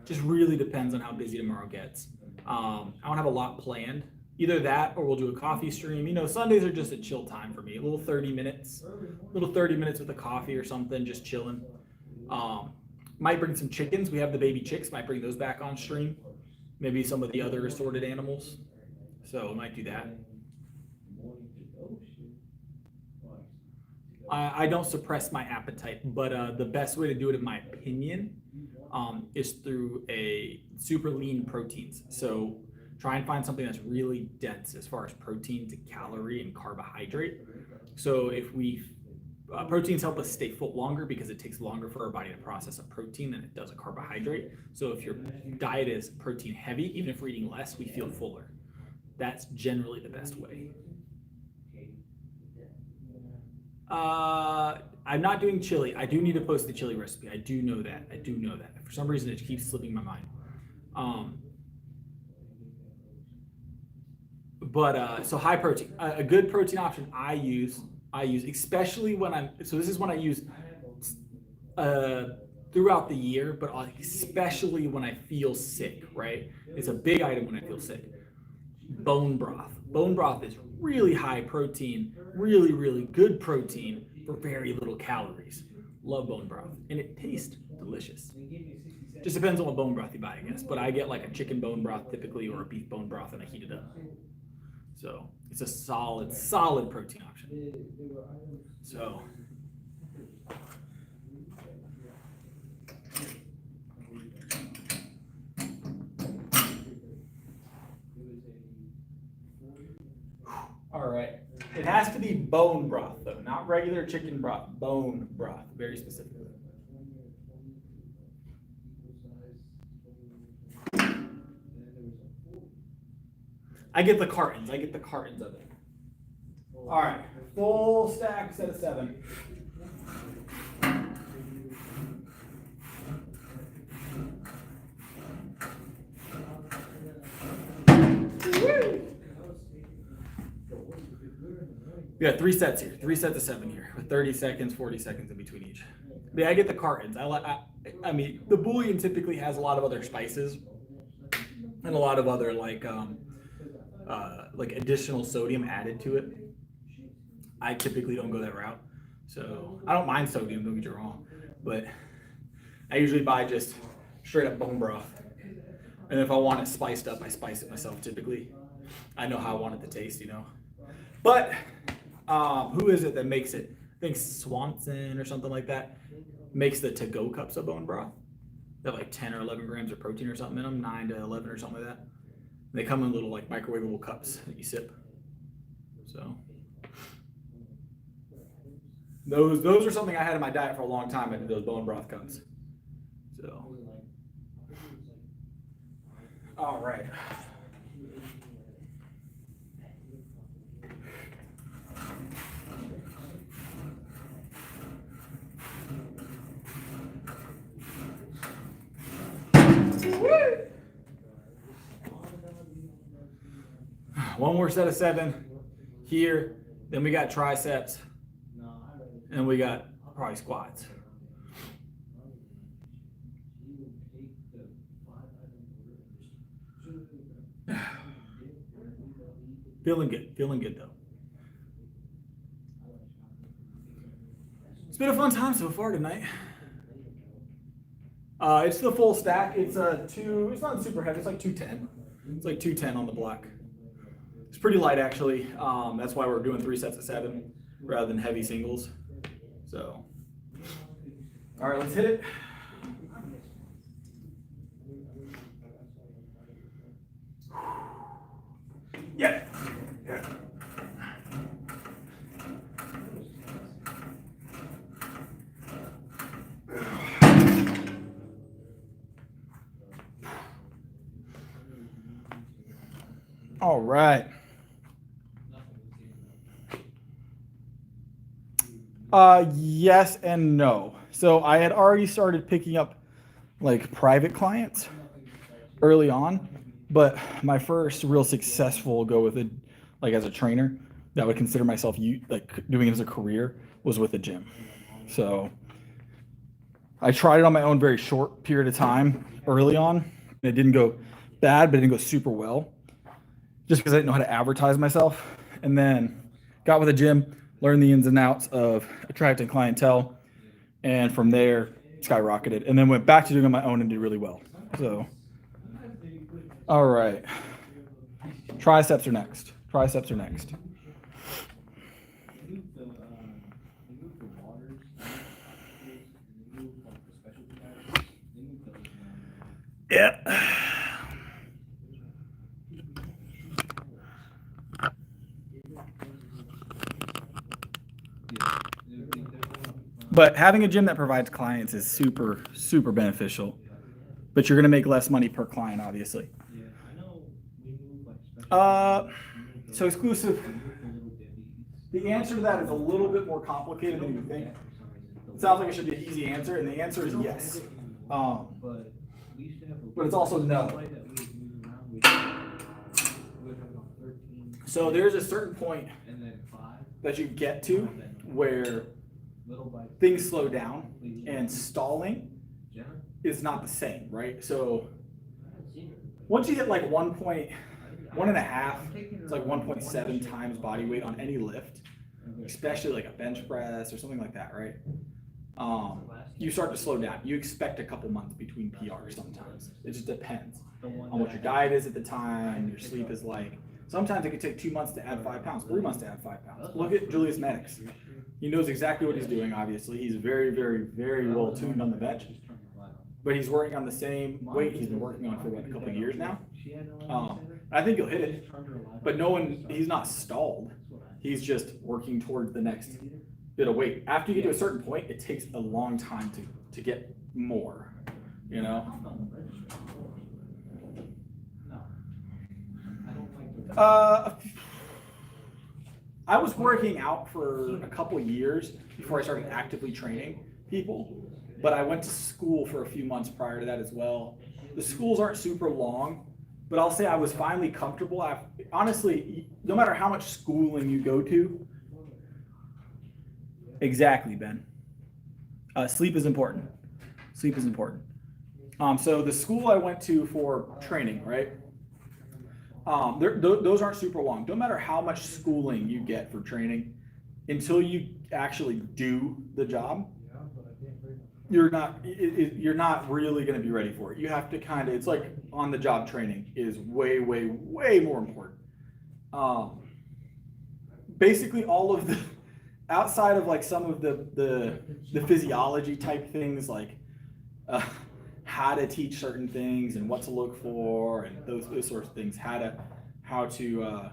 just really depends on how busy tomorrow gets. I don't have a lot planned. Either that or we'll do a coffee stream. You know, Sundays are just a chill time for me. A little 30 minutes with a coffee or something, just chilling. Might bring some chickens. We have the baby chicks. Might bring those back on stream. Maybe some of the other assorted animals. So I might do that. I don't suppress my appetite, but the best way to do it, in my opinion, is through a super lean proteins. So try and find something that's really dense as far as protein to calorie and carbohydrate. So if proteins help us stay full longer because it takes longer for our body to process a protein than it does a carbohydrate. So if your diet is protein heavy, even if we're eating less, we feel fuller. That's generally the best way. I'm not doing chili. I do need to post the chili recipe. I do know that. For some reason, it keeps slipping my mind. So high protein. A good protein option I use, especially when this is when I use throughout the year, but especially when I feel sick, right? It's a big item when I feel sick. Bone broth. Bone broth is really high protein, really, really good protein for very little calories. Love bone broth. And it tastes delicious. Just depends on what bone broth you buy, I guess. But I get like a chicken bone broth typically, or a beef bone broth, and I heat it up. So it's a solid protein option. So all right. It has to be bone broth, though, not regular chicken broth. Bone broth, very specifically. I get the cartons of it. All right, full stack, set of 7. We got 3 sets here, 3 sets of 7 here, with 30 seconds, 40 seconds in between each. Yeah, I get the cartons. I mean, the bouillon typically has a lot of other spices and a lot of other like additional sodium added to it. I typically don't go that route, so I don't mind sodium. Don't get me wrong, but I usually buy just straight up bone broth, and if I want it spiced up, I spice it myself. Typically, I know how I want it to taste, you know. But who is it that makes it? I think Swanson or something like that makes the to-go cups of bone broth. They have like 10 or 11 grams of protein or something in them, 9 to 11 or something like that. They come in little like microwavable cups that you sip. So those are something I had in my diet for a long time. I did those bone broth cups. So all right. One more set of 7 here. Then we got triceps. And we got probably squats. Feeling good though. It's been a fun time so far tonight. It's the full stack. It's it's not super heavy. It's like 210. It's like 210 on the block. It's pretty light actually. That's why we're doing 3 sets of 7 rather than heavy singles. So, all right, let's hit it. Yeah. All right. Yes and no. So I had already started picking up like private clients early on, but my first real successful go with it, like as a trainer, that I would consider myself like doing it as a career, was with the gym. So I tried it on my own very short period of time early on. It didn't go bad, but it didn't go super well, just because I didn't know how to advertise myself. And then got with a gym, learned the ins and outs of attracting clientele, and from there skyrocketed. And then went back to doing it on my own and did really well. So, all right, triceps are next. Triceps are next. Yeah. But having a gym that provides clients is super, super beneficial. But you're going to make less money per client, obviously. So exclusive. The answer to that is a little bit more complicated than you think. It sounds like it should be an easy answer, and the answer is yes. But it's also no. So there's a certain point that you get to where things slow down, and stalling is not the same, right? So once you hit like 1.1.5, it's like 1.7 times body weight on any lift, especially like a bench press or something like that, right? You start to slow down. You expect a couple months between PRs sometimes. It just depends on what your diet is at the time, your sleep is like. Sometimes it could take 2 months to add 5 pounds, 3 months to add 5 pounds. Look at Julius Maddox. He knows exactly what he's doing, obviously. He's very, very, very well tuned on the bench. But he's working on the same weight he's been working on for what, a couple of years now? I think he'll hit it. But he's not stalled. He's just working towards the next bit of weight. After you get to a certain point, it takes a long time to get more, you know? I was working out for a couple of years before I started actively training people, but I went to school for a few months prior to that as well. The schools aren't super long, but I'll say I was finally comfortable. Honestly, no matter how much schooling you go to, exactly, Ben. Sleep is important. Sleep is important. So the school I went to for training, right? Those aren't super long. Don't matter how much schooling you get for training, until you actually do the job, you're not really going to be ready for it. You have to kind of, it's like on the job training is way more important. Basically all of the outside of like some of the physiology type things, like how to teach certain things and what to look for and those sorts of things, how to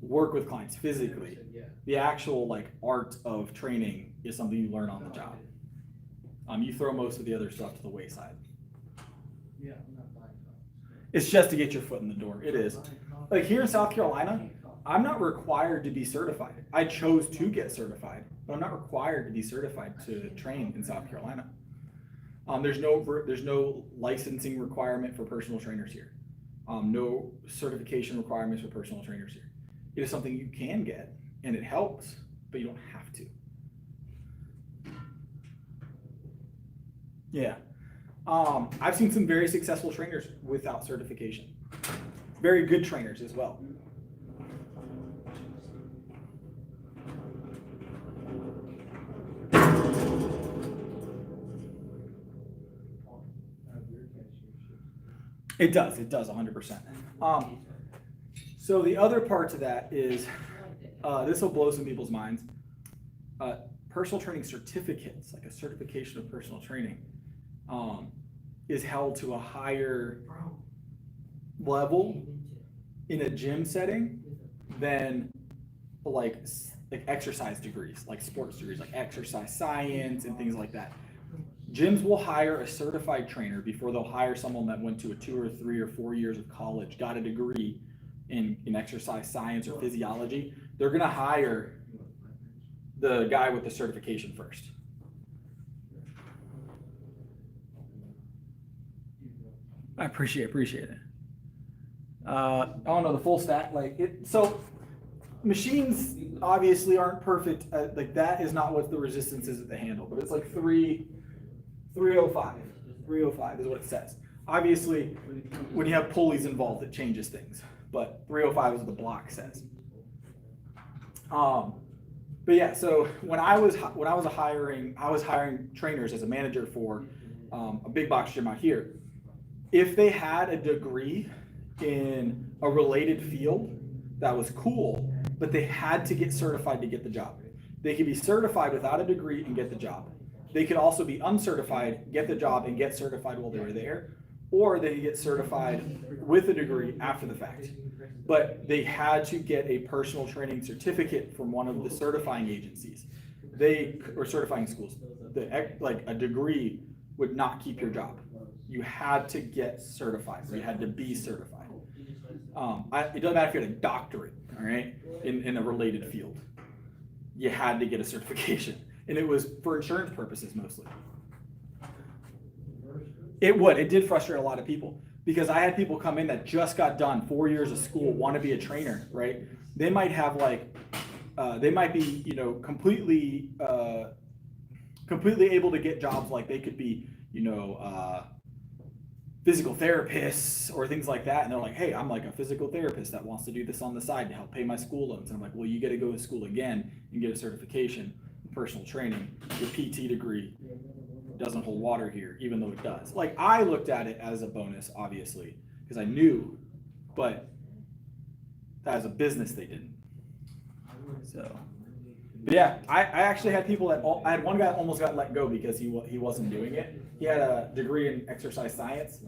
work with clients physically. The actual like art of training is something you learn on the job. You throw most of the other stuff to the wayside. It's just to get your foot in the door. It is. Like here in South Carolina, I'm not required to be certified. I chose to get certified, but I'm not required to be certified to train in South Carolina. There's no licensing requirement for personal trainers here. No certification requirements for personal trainers here. It is something you can get, and it helps, but you don't have to. Yeah. I've seen some very successful trainers without certification. Very good trainers as well. It does 100%. So the other part to that is, this will blow some people's minds. Personal training certificates, like a certification of personal training, is held to a higher level in a gym setting than like exercise degrees, like sports degrees, like exercise science and things like that. Gyms will hire a certified trainer before they'll hire someone that went to a 2 or 3 or 4 years of college, got a degree in exercise science or physiology. They're gonna hire the guy with the certification first. I appreciate it. I don't know the full stat, like it. So machines obviously aren't perfect. Like that is not what the resistance is at the handle, but it's like 305. 305 is what it says. Obviously, when you have pulleys involved, it changes things. But 305 is what the block says. But yeah, so when I was hiring trainers as a manager for a big box gym out here. If they had a degree in a related field, that was cool, but they had to get certified to get the job. They could be certified without a degree and get the job. They could also be uncertified, get the job, and get certified while they were there, or they could get certified with a degree after the fact. But they had to get a personal training certificate from one of the certifying agencies. Or certifying schools. Like a degree would not keep your job. You had to get certified, or you had to be certified. It doesn't matter if you had a doctorate, all right, in a related field. You had to get a certification, and it was for insurance purposes mostly. It did frustrate a lot of people, because I had people come in that just got done 4 years of school, want to be a trainer, right? They might have they might be, completely able to get jobs, like they could be, physical therapists or things like that, and they're like, hey, I'm like a physical therapist that wants to do this on the side to help pay my school loans. And I'm like, well, you got to go to school again and get a certification in personal training. Your PT degree doesn't hold water here, even though it does. Like, I looked at it as a bonus, obviously, because I knew, but as a business, they didn't. So, but yeah, I actually had people I had one guy that almost got let go because he wasn't doing it. He had a degree in exercise science,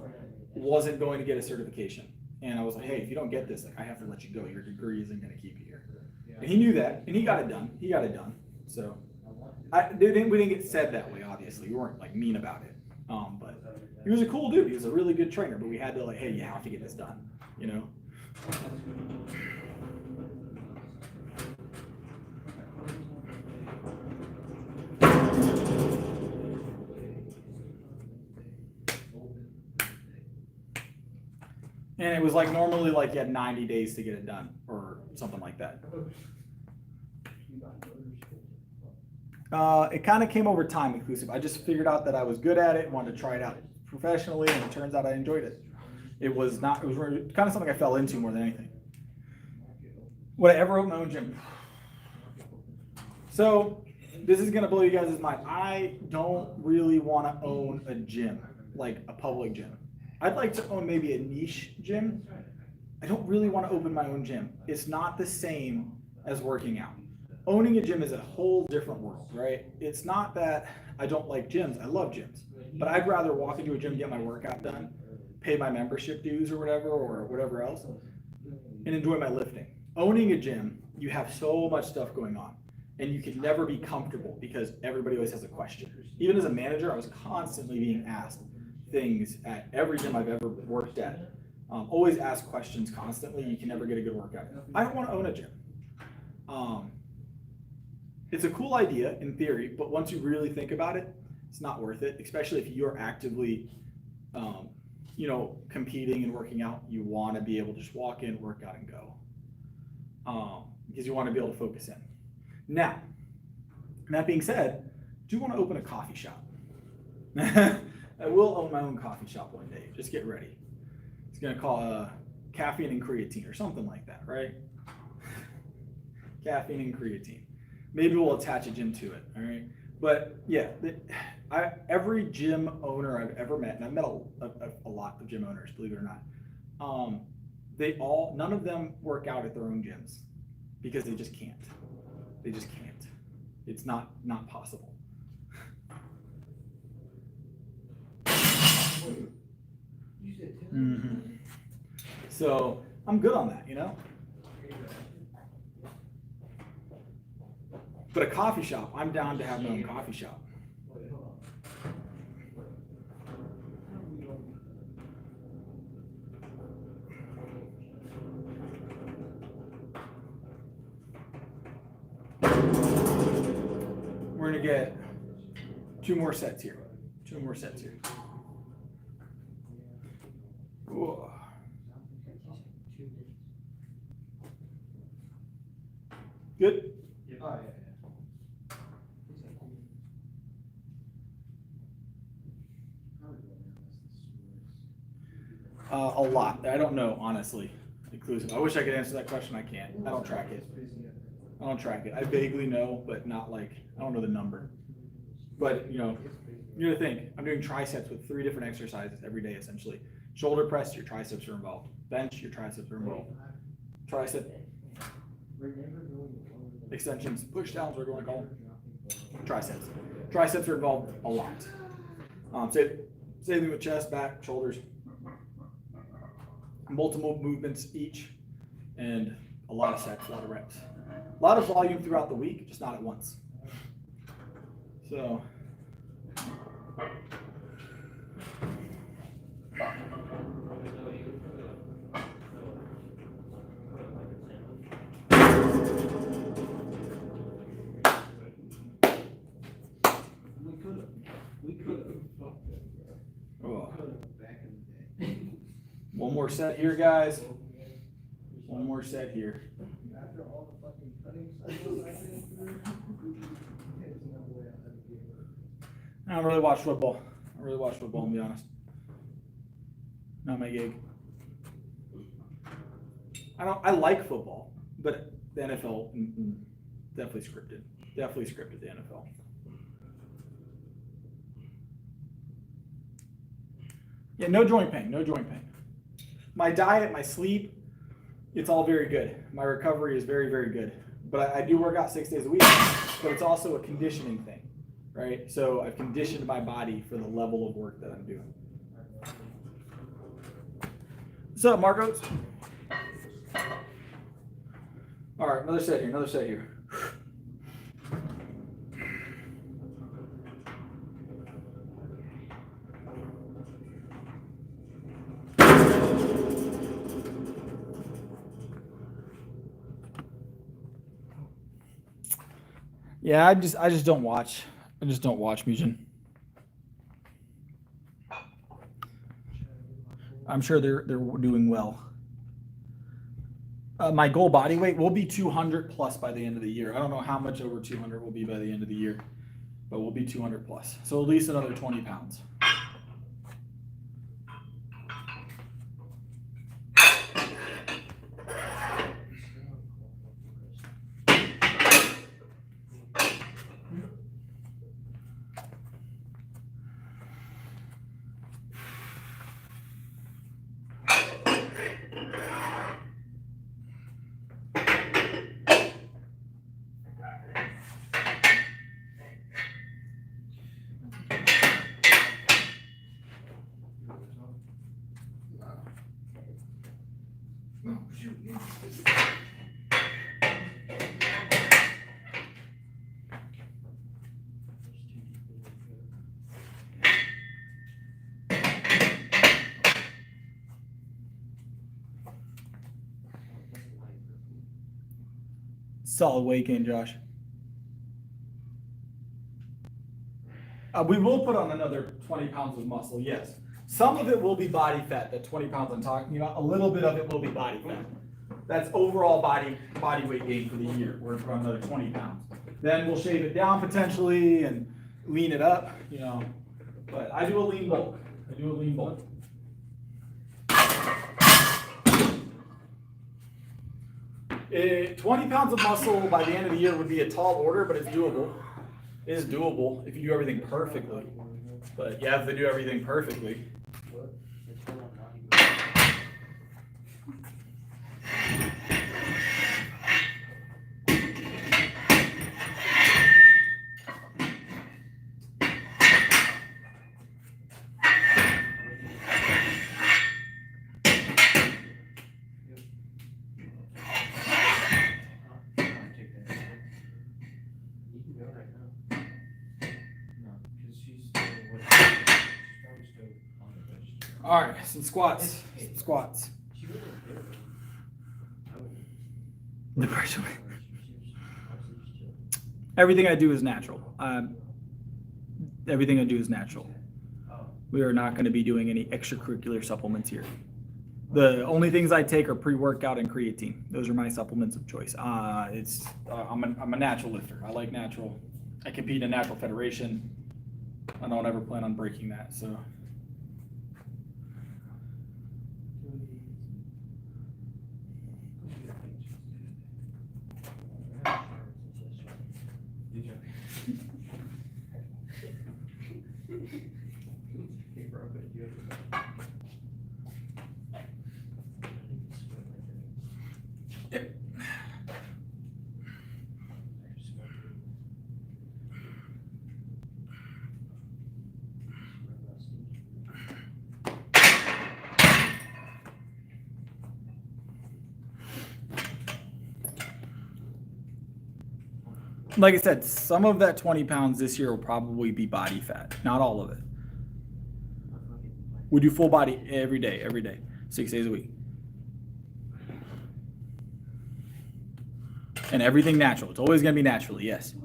wasn't going to get a certification. And I was like, hey, if you don't get this, I have to let you go. Your degree isn't going to keep you here. And he knew that, and he got it done. So we didn't get said that way, obviously. We weren't mean about it. But he was a cool dude. He was a really good trainer, but we had to hey, you have to get this done, And it was normally you had 90 days to get it done or something like that. It kind of came over time, inclusive. I just figured out that I was good at it, wanted to try it out professionally, and it turns out I enjoyed it. It was kind of something I fell into more than anything. Would I ever open my own gym? So this is gonna blow you guys' mind. I don't really want to own a gym, like a public gym. I'd like to own maybe a niche gym. I don't really want to open my own gym. It's not the same as working out. Owning a gym is a whole different world, right? It's not that I don't like gyms. I love gyms, but I'd rather walk into a gym, get my workout done, pay my membership dues or whatever else, and enjoy my lifting. Owning a gym, you have so much stuff going on, and you can never be comfortable because everybody always has a question. Even as a manager, I was constantly being asked things at every gym I've ever worked at. Always ask questions constantly. You can never get a good workout. I don't want to own a gym. It's a cool idea in theory, but once you really think about it, it's not worth it, especially if you're actively, competing and working out. You want to be able to just walk in, work out, and go, because you want to be able to focus in. Now, that being said, I do want to open a coffee shop. I will own my own coffee shop one day. Just get ready. It's going to call caffeine and creatine or something like that, right? Caffeine and creatine. Maybe we'll attach a gym to it, all right? But yeah, every gym owner I've ever met, and I've met a lot of gym owners, believe it or not, none of them work out at their own gyms because they just can't. They just can't. It's not possible. Mm-hmm. So I'm good on that, But a coffee shop, I'm down to have my own coffee shop. We're gonna get 2 more sets here. 2 more sets here. Whoa. Good? A lot. I don't know, honestly. Inclusive. I wish I could answer that question. I can't. I don't track it. I vaguely know, but not like, I don't know the number. But, you gotta think, I'm doing triceps with 3 different exercises every day, essentially. Shoulder press, your triceps are involved. Bench, your triceps are involved. Tricep extensions, push downs, whatever you want to call them. Triceps. Triceps are involved a lot. Same thing with chest, back, shoulders. Multiple movements each, and a lot of sets, a lot of reps. A lot of volume throughout the week, just not at once. So. One more set here, guys. One more set here. I don't really watch football. To be honest. Not my gig. I like football, but the NFL, definitely scripted. Definitely scripted, the NFL. Yeah, no joint pain. My diet, my sleep, it's all very good. My recovery is very, very good. But I do work out 6 days a week, but it's also a conditioning thing, right? So I've conditioned my body for the level of work that I'm doing. What's up, Marcos? All right, another set here. Yeah, I just don't watch. I just don't watch Mugen. I'm sure they're doing well. My goal body weight will be 200 plus by the end of the year. I don't know how much over 200 will be by the end of the year. but we'll be 200 plus. So at least another 20 pounds. Solid weight gain, Josh. We will put on another 20 pounds of muscle, yes. Some of it will be body fat, that 20 pounds I'm talking about. A little bit of it will be body fat. That's overall body weight gain for the year. We're gonna put on another 20 pounds. Then we'll shave it down potentially and lean it up, you know. But I do a lean bulk. 20 pounds of muscle by the end of the year would be a tall order, but it's doable. It is doable if you do everything perfectly. But you have to do everything perfectly. All right, some squats. Squats. Everything I do is natural. Everything I do is natural. We are not going to be doing any extracurricular supplements here. The only things I take are pre-workout and creatine. Those are my supplements of choice. I'm a natural lifter. I like natural. I compete in a natural federation. I don't ever plan on breaking that. So. Like I said, some of that 20 pounds this year will probably be body fat. Not all of it. We do full body every day, 6 days a week. And everything natural. It's always going to be naturally, yes.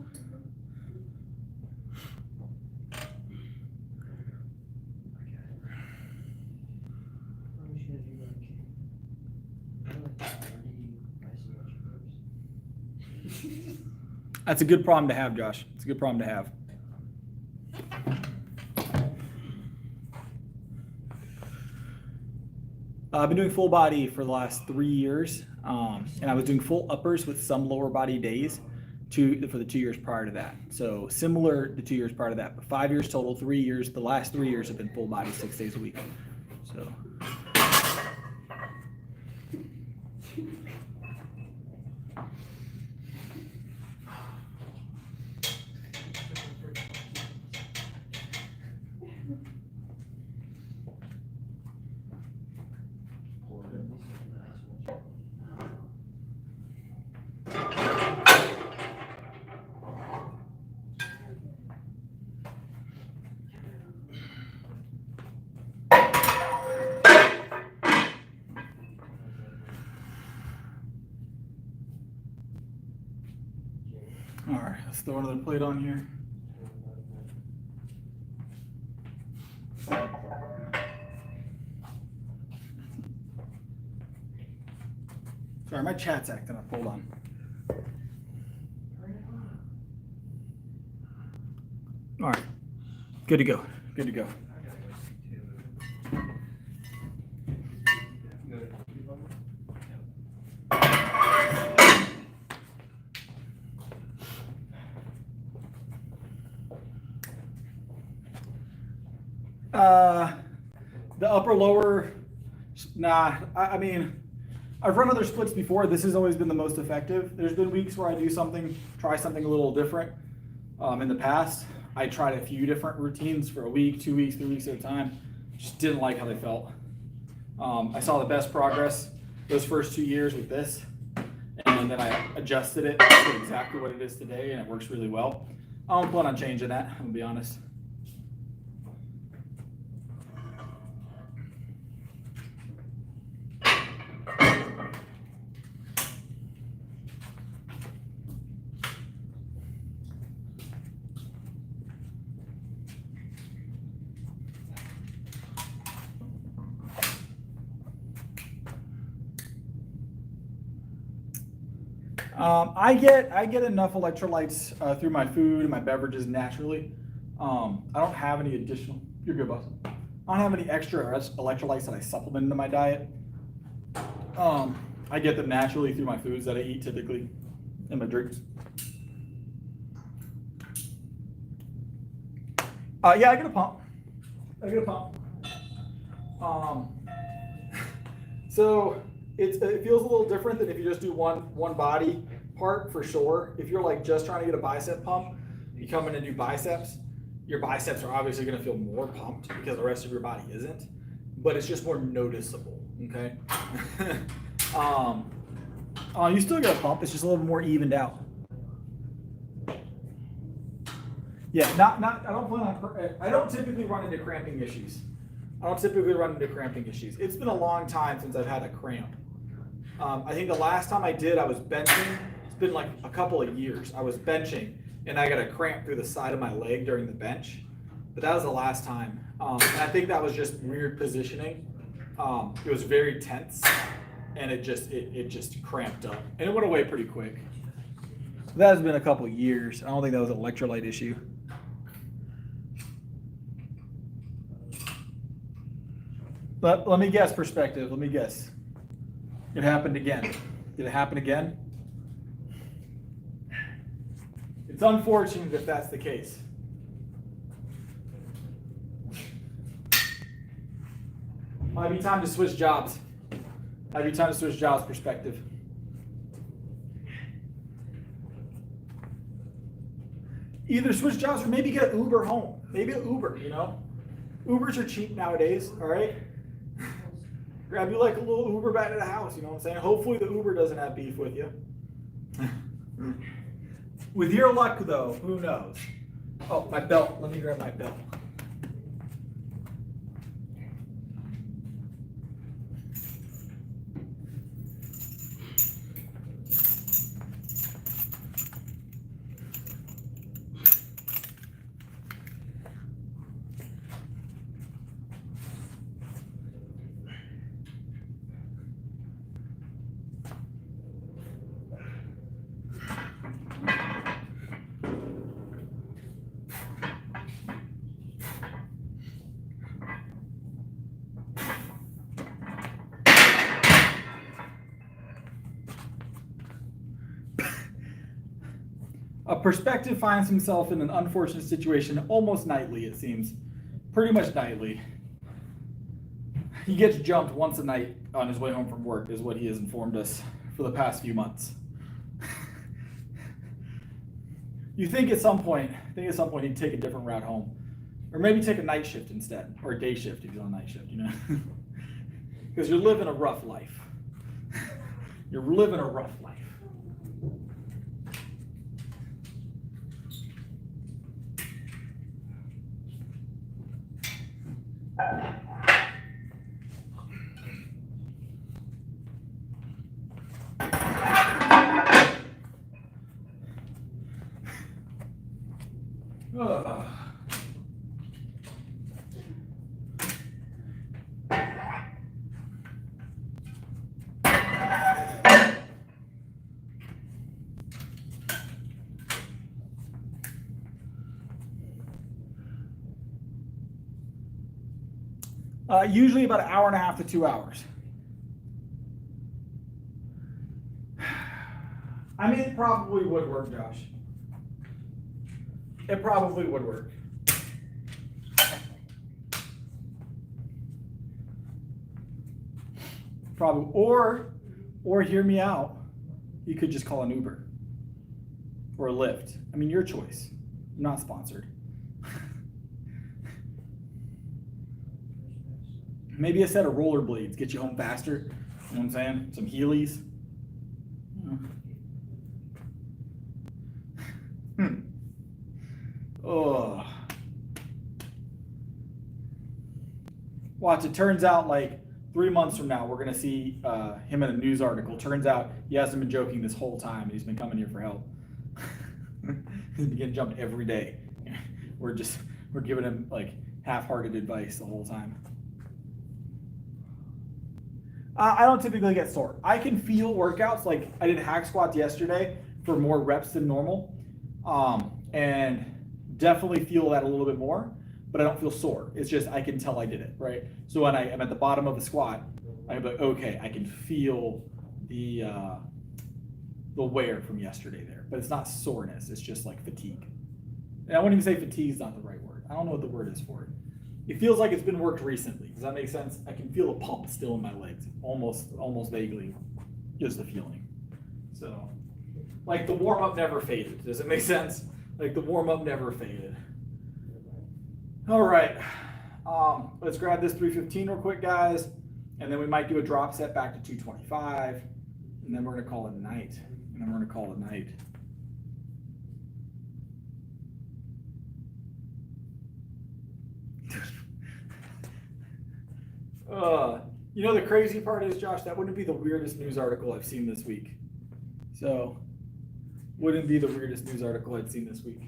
That's a good problem to have, Josh. It's a good problem to have. I've been doing full body for the last 3 years, and I was doing full uppers with some lower body days for the 2 years prior to that. So similar to 2 years prior to that, but 5 years total, 3 years. The last 3 years have been full body 6 days a week. So. All right, let's throw another plate on here. Sorry, my chat's acting up. Hold on. All right, good to go. Good to go. The upper lower, nah. I mean, I've run other splits before. This has always been the most effective. There's been weeks where I do something, try something a little different. In the past, I tried a few different routines for a week, 2 weeks, 3 weeks at a time. Just didn't like how they felt. I saw the best progress those first 2 years with this, and then I adjusted it to exactly what it is today, and it works really well. I don't plan on changing that, I'm gonna be honest. I get enough electrolytes through my food and my beverages naturally. I don't have any additional. You're good, boss. I don't have any extra electrolytes that I supplement into my diet. I get them naturally through my foods that I eat typically, and my drinks. Yeah, I get a pump. So it feels a little different than if you just do one body part for sure. If you're like just trying to get a bicep pump, you come in and do biceps, your biceps are obviously going to feel more pumped because the rest of your body isn't, but it's just more noticeable. Okay. You still get a pump. It's just a little more evened out. Yeah, I don't typically run into cramping issues. It's been a long time since I've had a cramp. I think the last time I did, I was benching. It's been like a couple of years. I was benching and I got a cramp through the side of my leg during the bench. But that was the last time. And I think that was just weird positioning. It was very tense and it just cramped up. And it went away pretty quick. That has been a couple of years. I don't think that was an electrolyte issue. But let me guess perspective. Let me guess. It happened again. Did it happen again? It's unfortunate if that's the case. Might be time to switch jobs. Perspective. Either switch jobs or maybe get Uber home. Maybe an Uber, you know? Ubers are cheap nowadays, all right? Grab you like a little Uber back to the house, you know what I'm saying? Hopefully the Uber doesn't have beef with you. With your luck, though, who knows? Oh, my belt. Let me grab my belt. A perspective finds himself in an unfortunate situation almost nightly, it seems. Pretty much nightly. He gets jumped once a night on his way home from work, is what he has informed us for the past few months. You think at some point he'd take a different route home. Or maybe take a night shift instead, or a day shift if he's on night shift, you know? Because you're living a rough life. You're living a rough life. Usually about an hour and a half to 2 hours. I mean, it probably would work, Josh. It probably would work. Probably, or hear me out. You could just call an Uber or a Lyft. I mean, your choice. I'm not sponsored. Maybe a set of rollerblades get you home faster. You know what I'm saying? Some Heelys. Oh. Watch, it turns out like 3 months from now, we're going to see him in a news article. Turns out he hasn't been joking this whole time. He's been coming here for help. He's been getting jumped every day. We're giving him like half-hearted advice the whole time. I don't typically get sore. I can feel workouts, like I did hack squats yesterday for more reps than normal, and definitely feel that a little bit more, but I don't feel sore. It's just I can tell I did it, right? So when I'm at the bottom of the squat, I'm like, okay, I can feel the wear from yesterday there, but it's not soreness. It's just like fatigue. And I wouldn't even say fatigue is not the right word. I don't know what the word is for it. It feels like it's been worked recently. Does that make sense? I can feel a pump still in my legs, almost vaguely, just the feeling. So, like the warm up never faded. Does it make sense? Like the warm up never faded. All right, let's grab this 315 real quick, guys, and then we might do a drop set back to 225, and then we're gonna call it a night. You know, the crazy part is, Josh, that wouldn't be the weirdest news article I've seen this week. So, wouldn't be the weirdest news article I'd seen this week.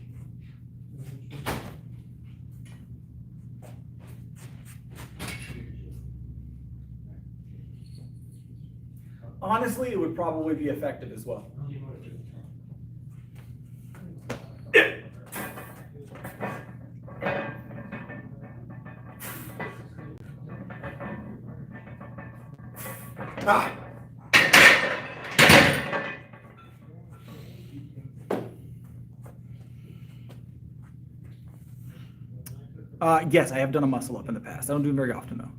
Honestly, it would probably be effective as well. Yes, I have done a muscle up in the past. I don't do them very often, though.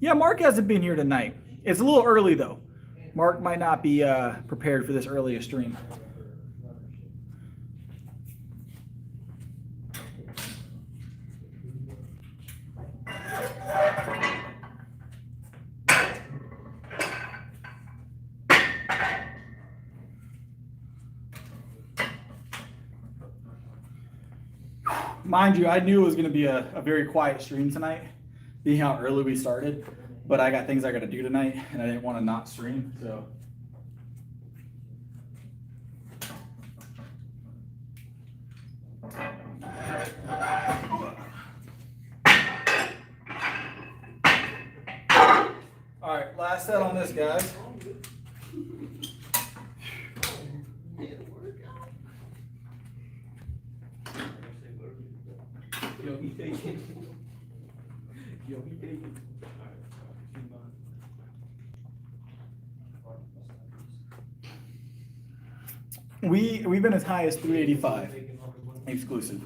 Yeah, Mark hasn't been here tonight. It's a little early, though. Mark might not be prepared for this early a stream. Mind you, I knew it was going to be a very quiet stream tonight, being how early we started, but I got things I got to do tonight, and I didn't want to not stream, so. All right, last set on this, guys. We've been as high as 385 exclusive.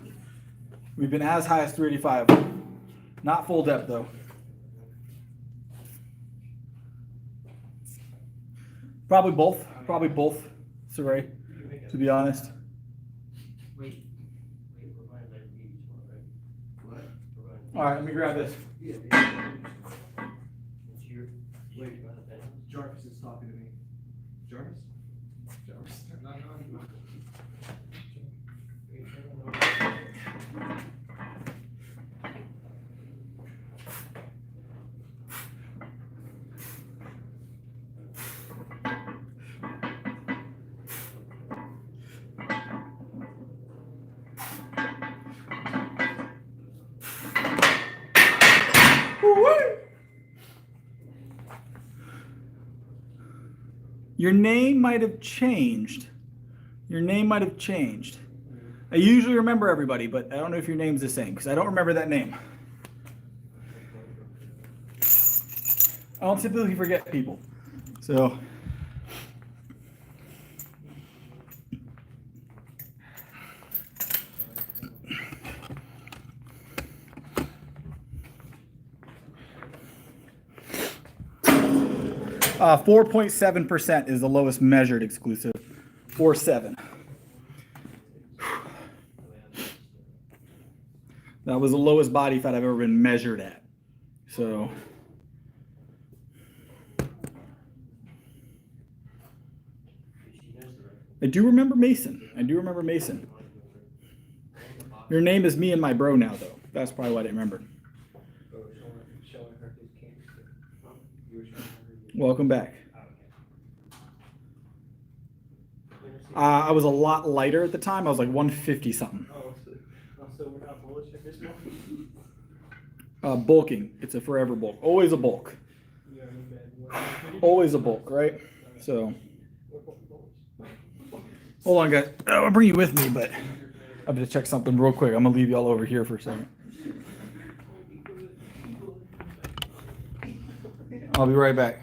We've been as high as 385, not full depth though. Probably both, Saray, to be honest. All right, let me grab this. Jarvis is talking to me. Jarvis? Jarvis? Your name might have changed. Your name might have changed. I usually remember everybody, but I don't know if your name's the same because I don't remember that name. I don't typically forget people. So 4.7% is the lowest measured exclusive. 4.7. That was the lowest body fat I've ever been measured at. So I do remember Mason. Your name is me and my bro now, though. That's probably why I didn't remember. Welcome back. I was a lot lighter at the time. I was like 150 something. So we're not bullish at this Bulking. It's a forever bulk. Always a bulk. Always a bulk, right? So, hold on, guys. I'll bring you with me, but I'm going to check something real quick. I'm going to leave y'all over here for a second. I'll be right back.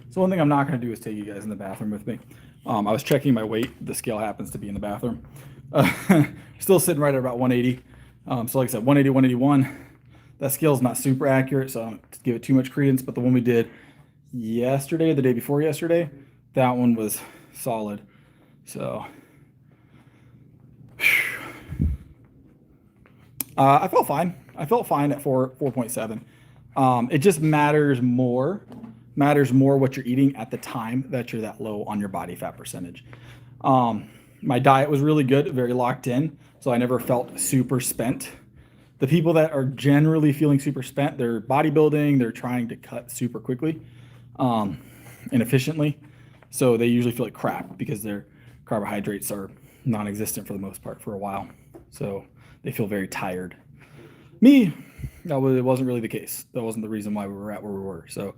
So one thing I'm not going to do is take you guys in the bathroom with me. I was checking my weight. The scale happens to be in the bathroom. Still sitting right at about 180. So like I said, 180, 181. That scale's not super accurate, so I don't give it too much credence. But the one we did yesterday, the day before yesterday, that one was solid. So I felt fine. I felt fine at 4.7. It just matters more what you're eating at the time that you're that low on your body fat percentage. My diet was really good, very locked in, so I never felt super spent. The people that are generally feeling super spent, they're bodybuilding, they're trying to cut super quickly and efficiently, so they usually feel like crap because their carbohydrates are non-existent for the most part for a while, so they feel very tired. Me, it wasn't really the case. That wasn't the reason why we were at where we were. So,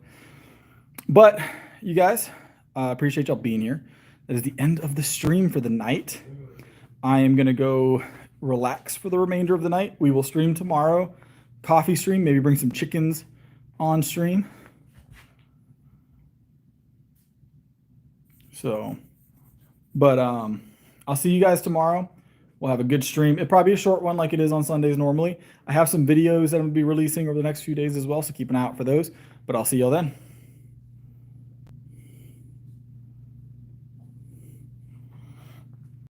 but you guys, appreciate y'all being here. That is the end of the stream for the night. I am going to go relax for the remainder of the night. We will stream tomorrow. Coffee stream, maybe bring some chickens on stream. So, but I'll see you guys tomorrow. We'll have a good stream. It'll probably be a short one like it is on Sundays normally. I have some videos that I'm going to be releasing over the next few days as well, so keep an eye out for those. But I'll see y'all then.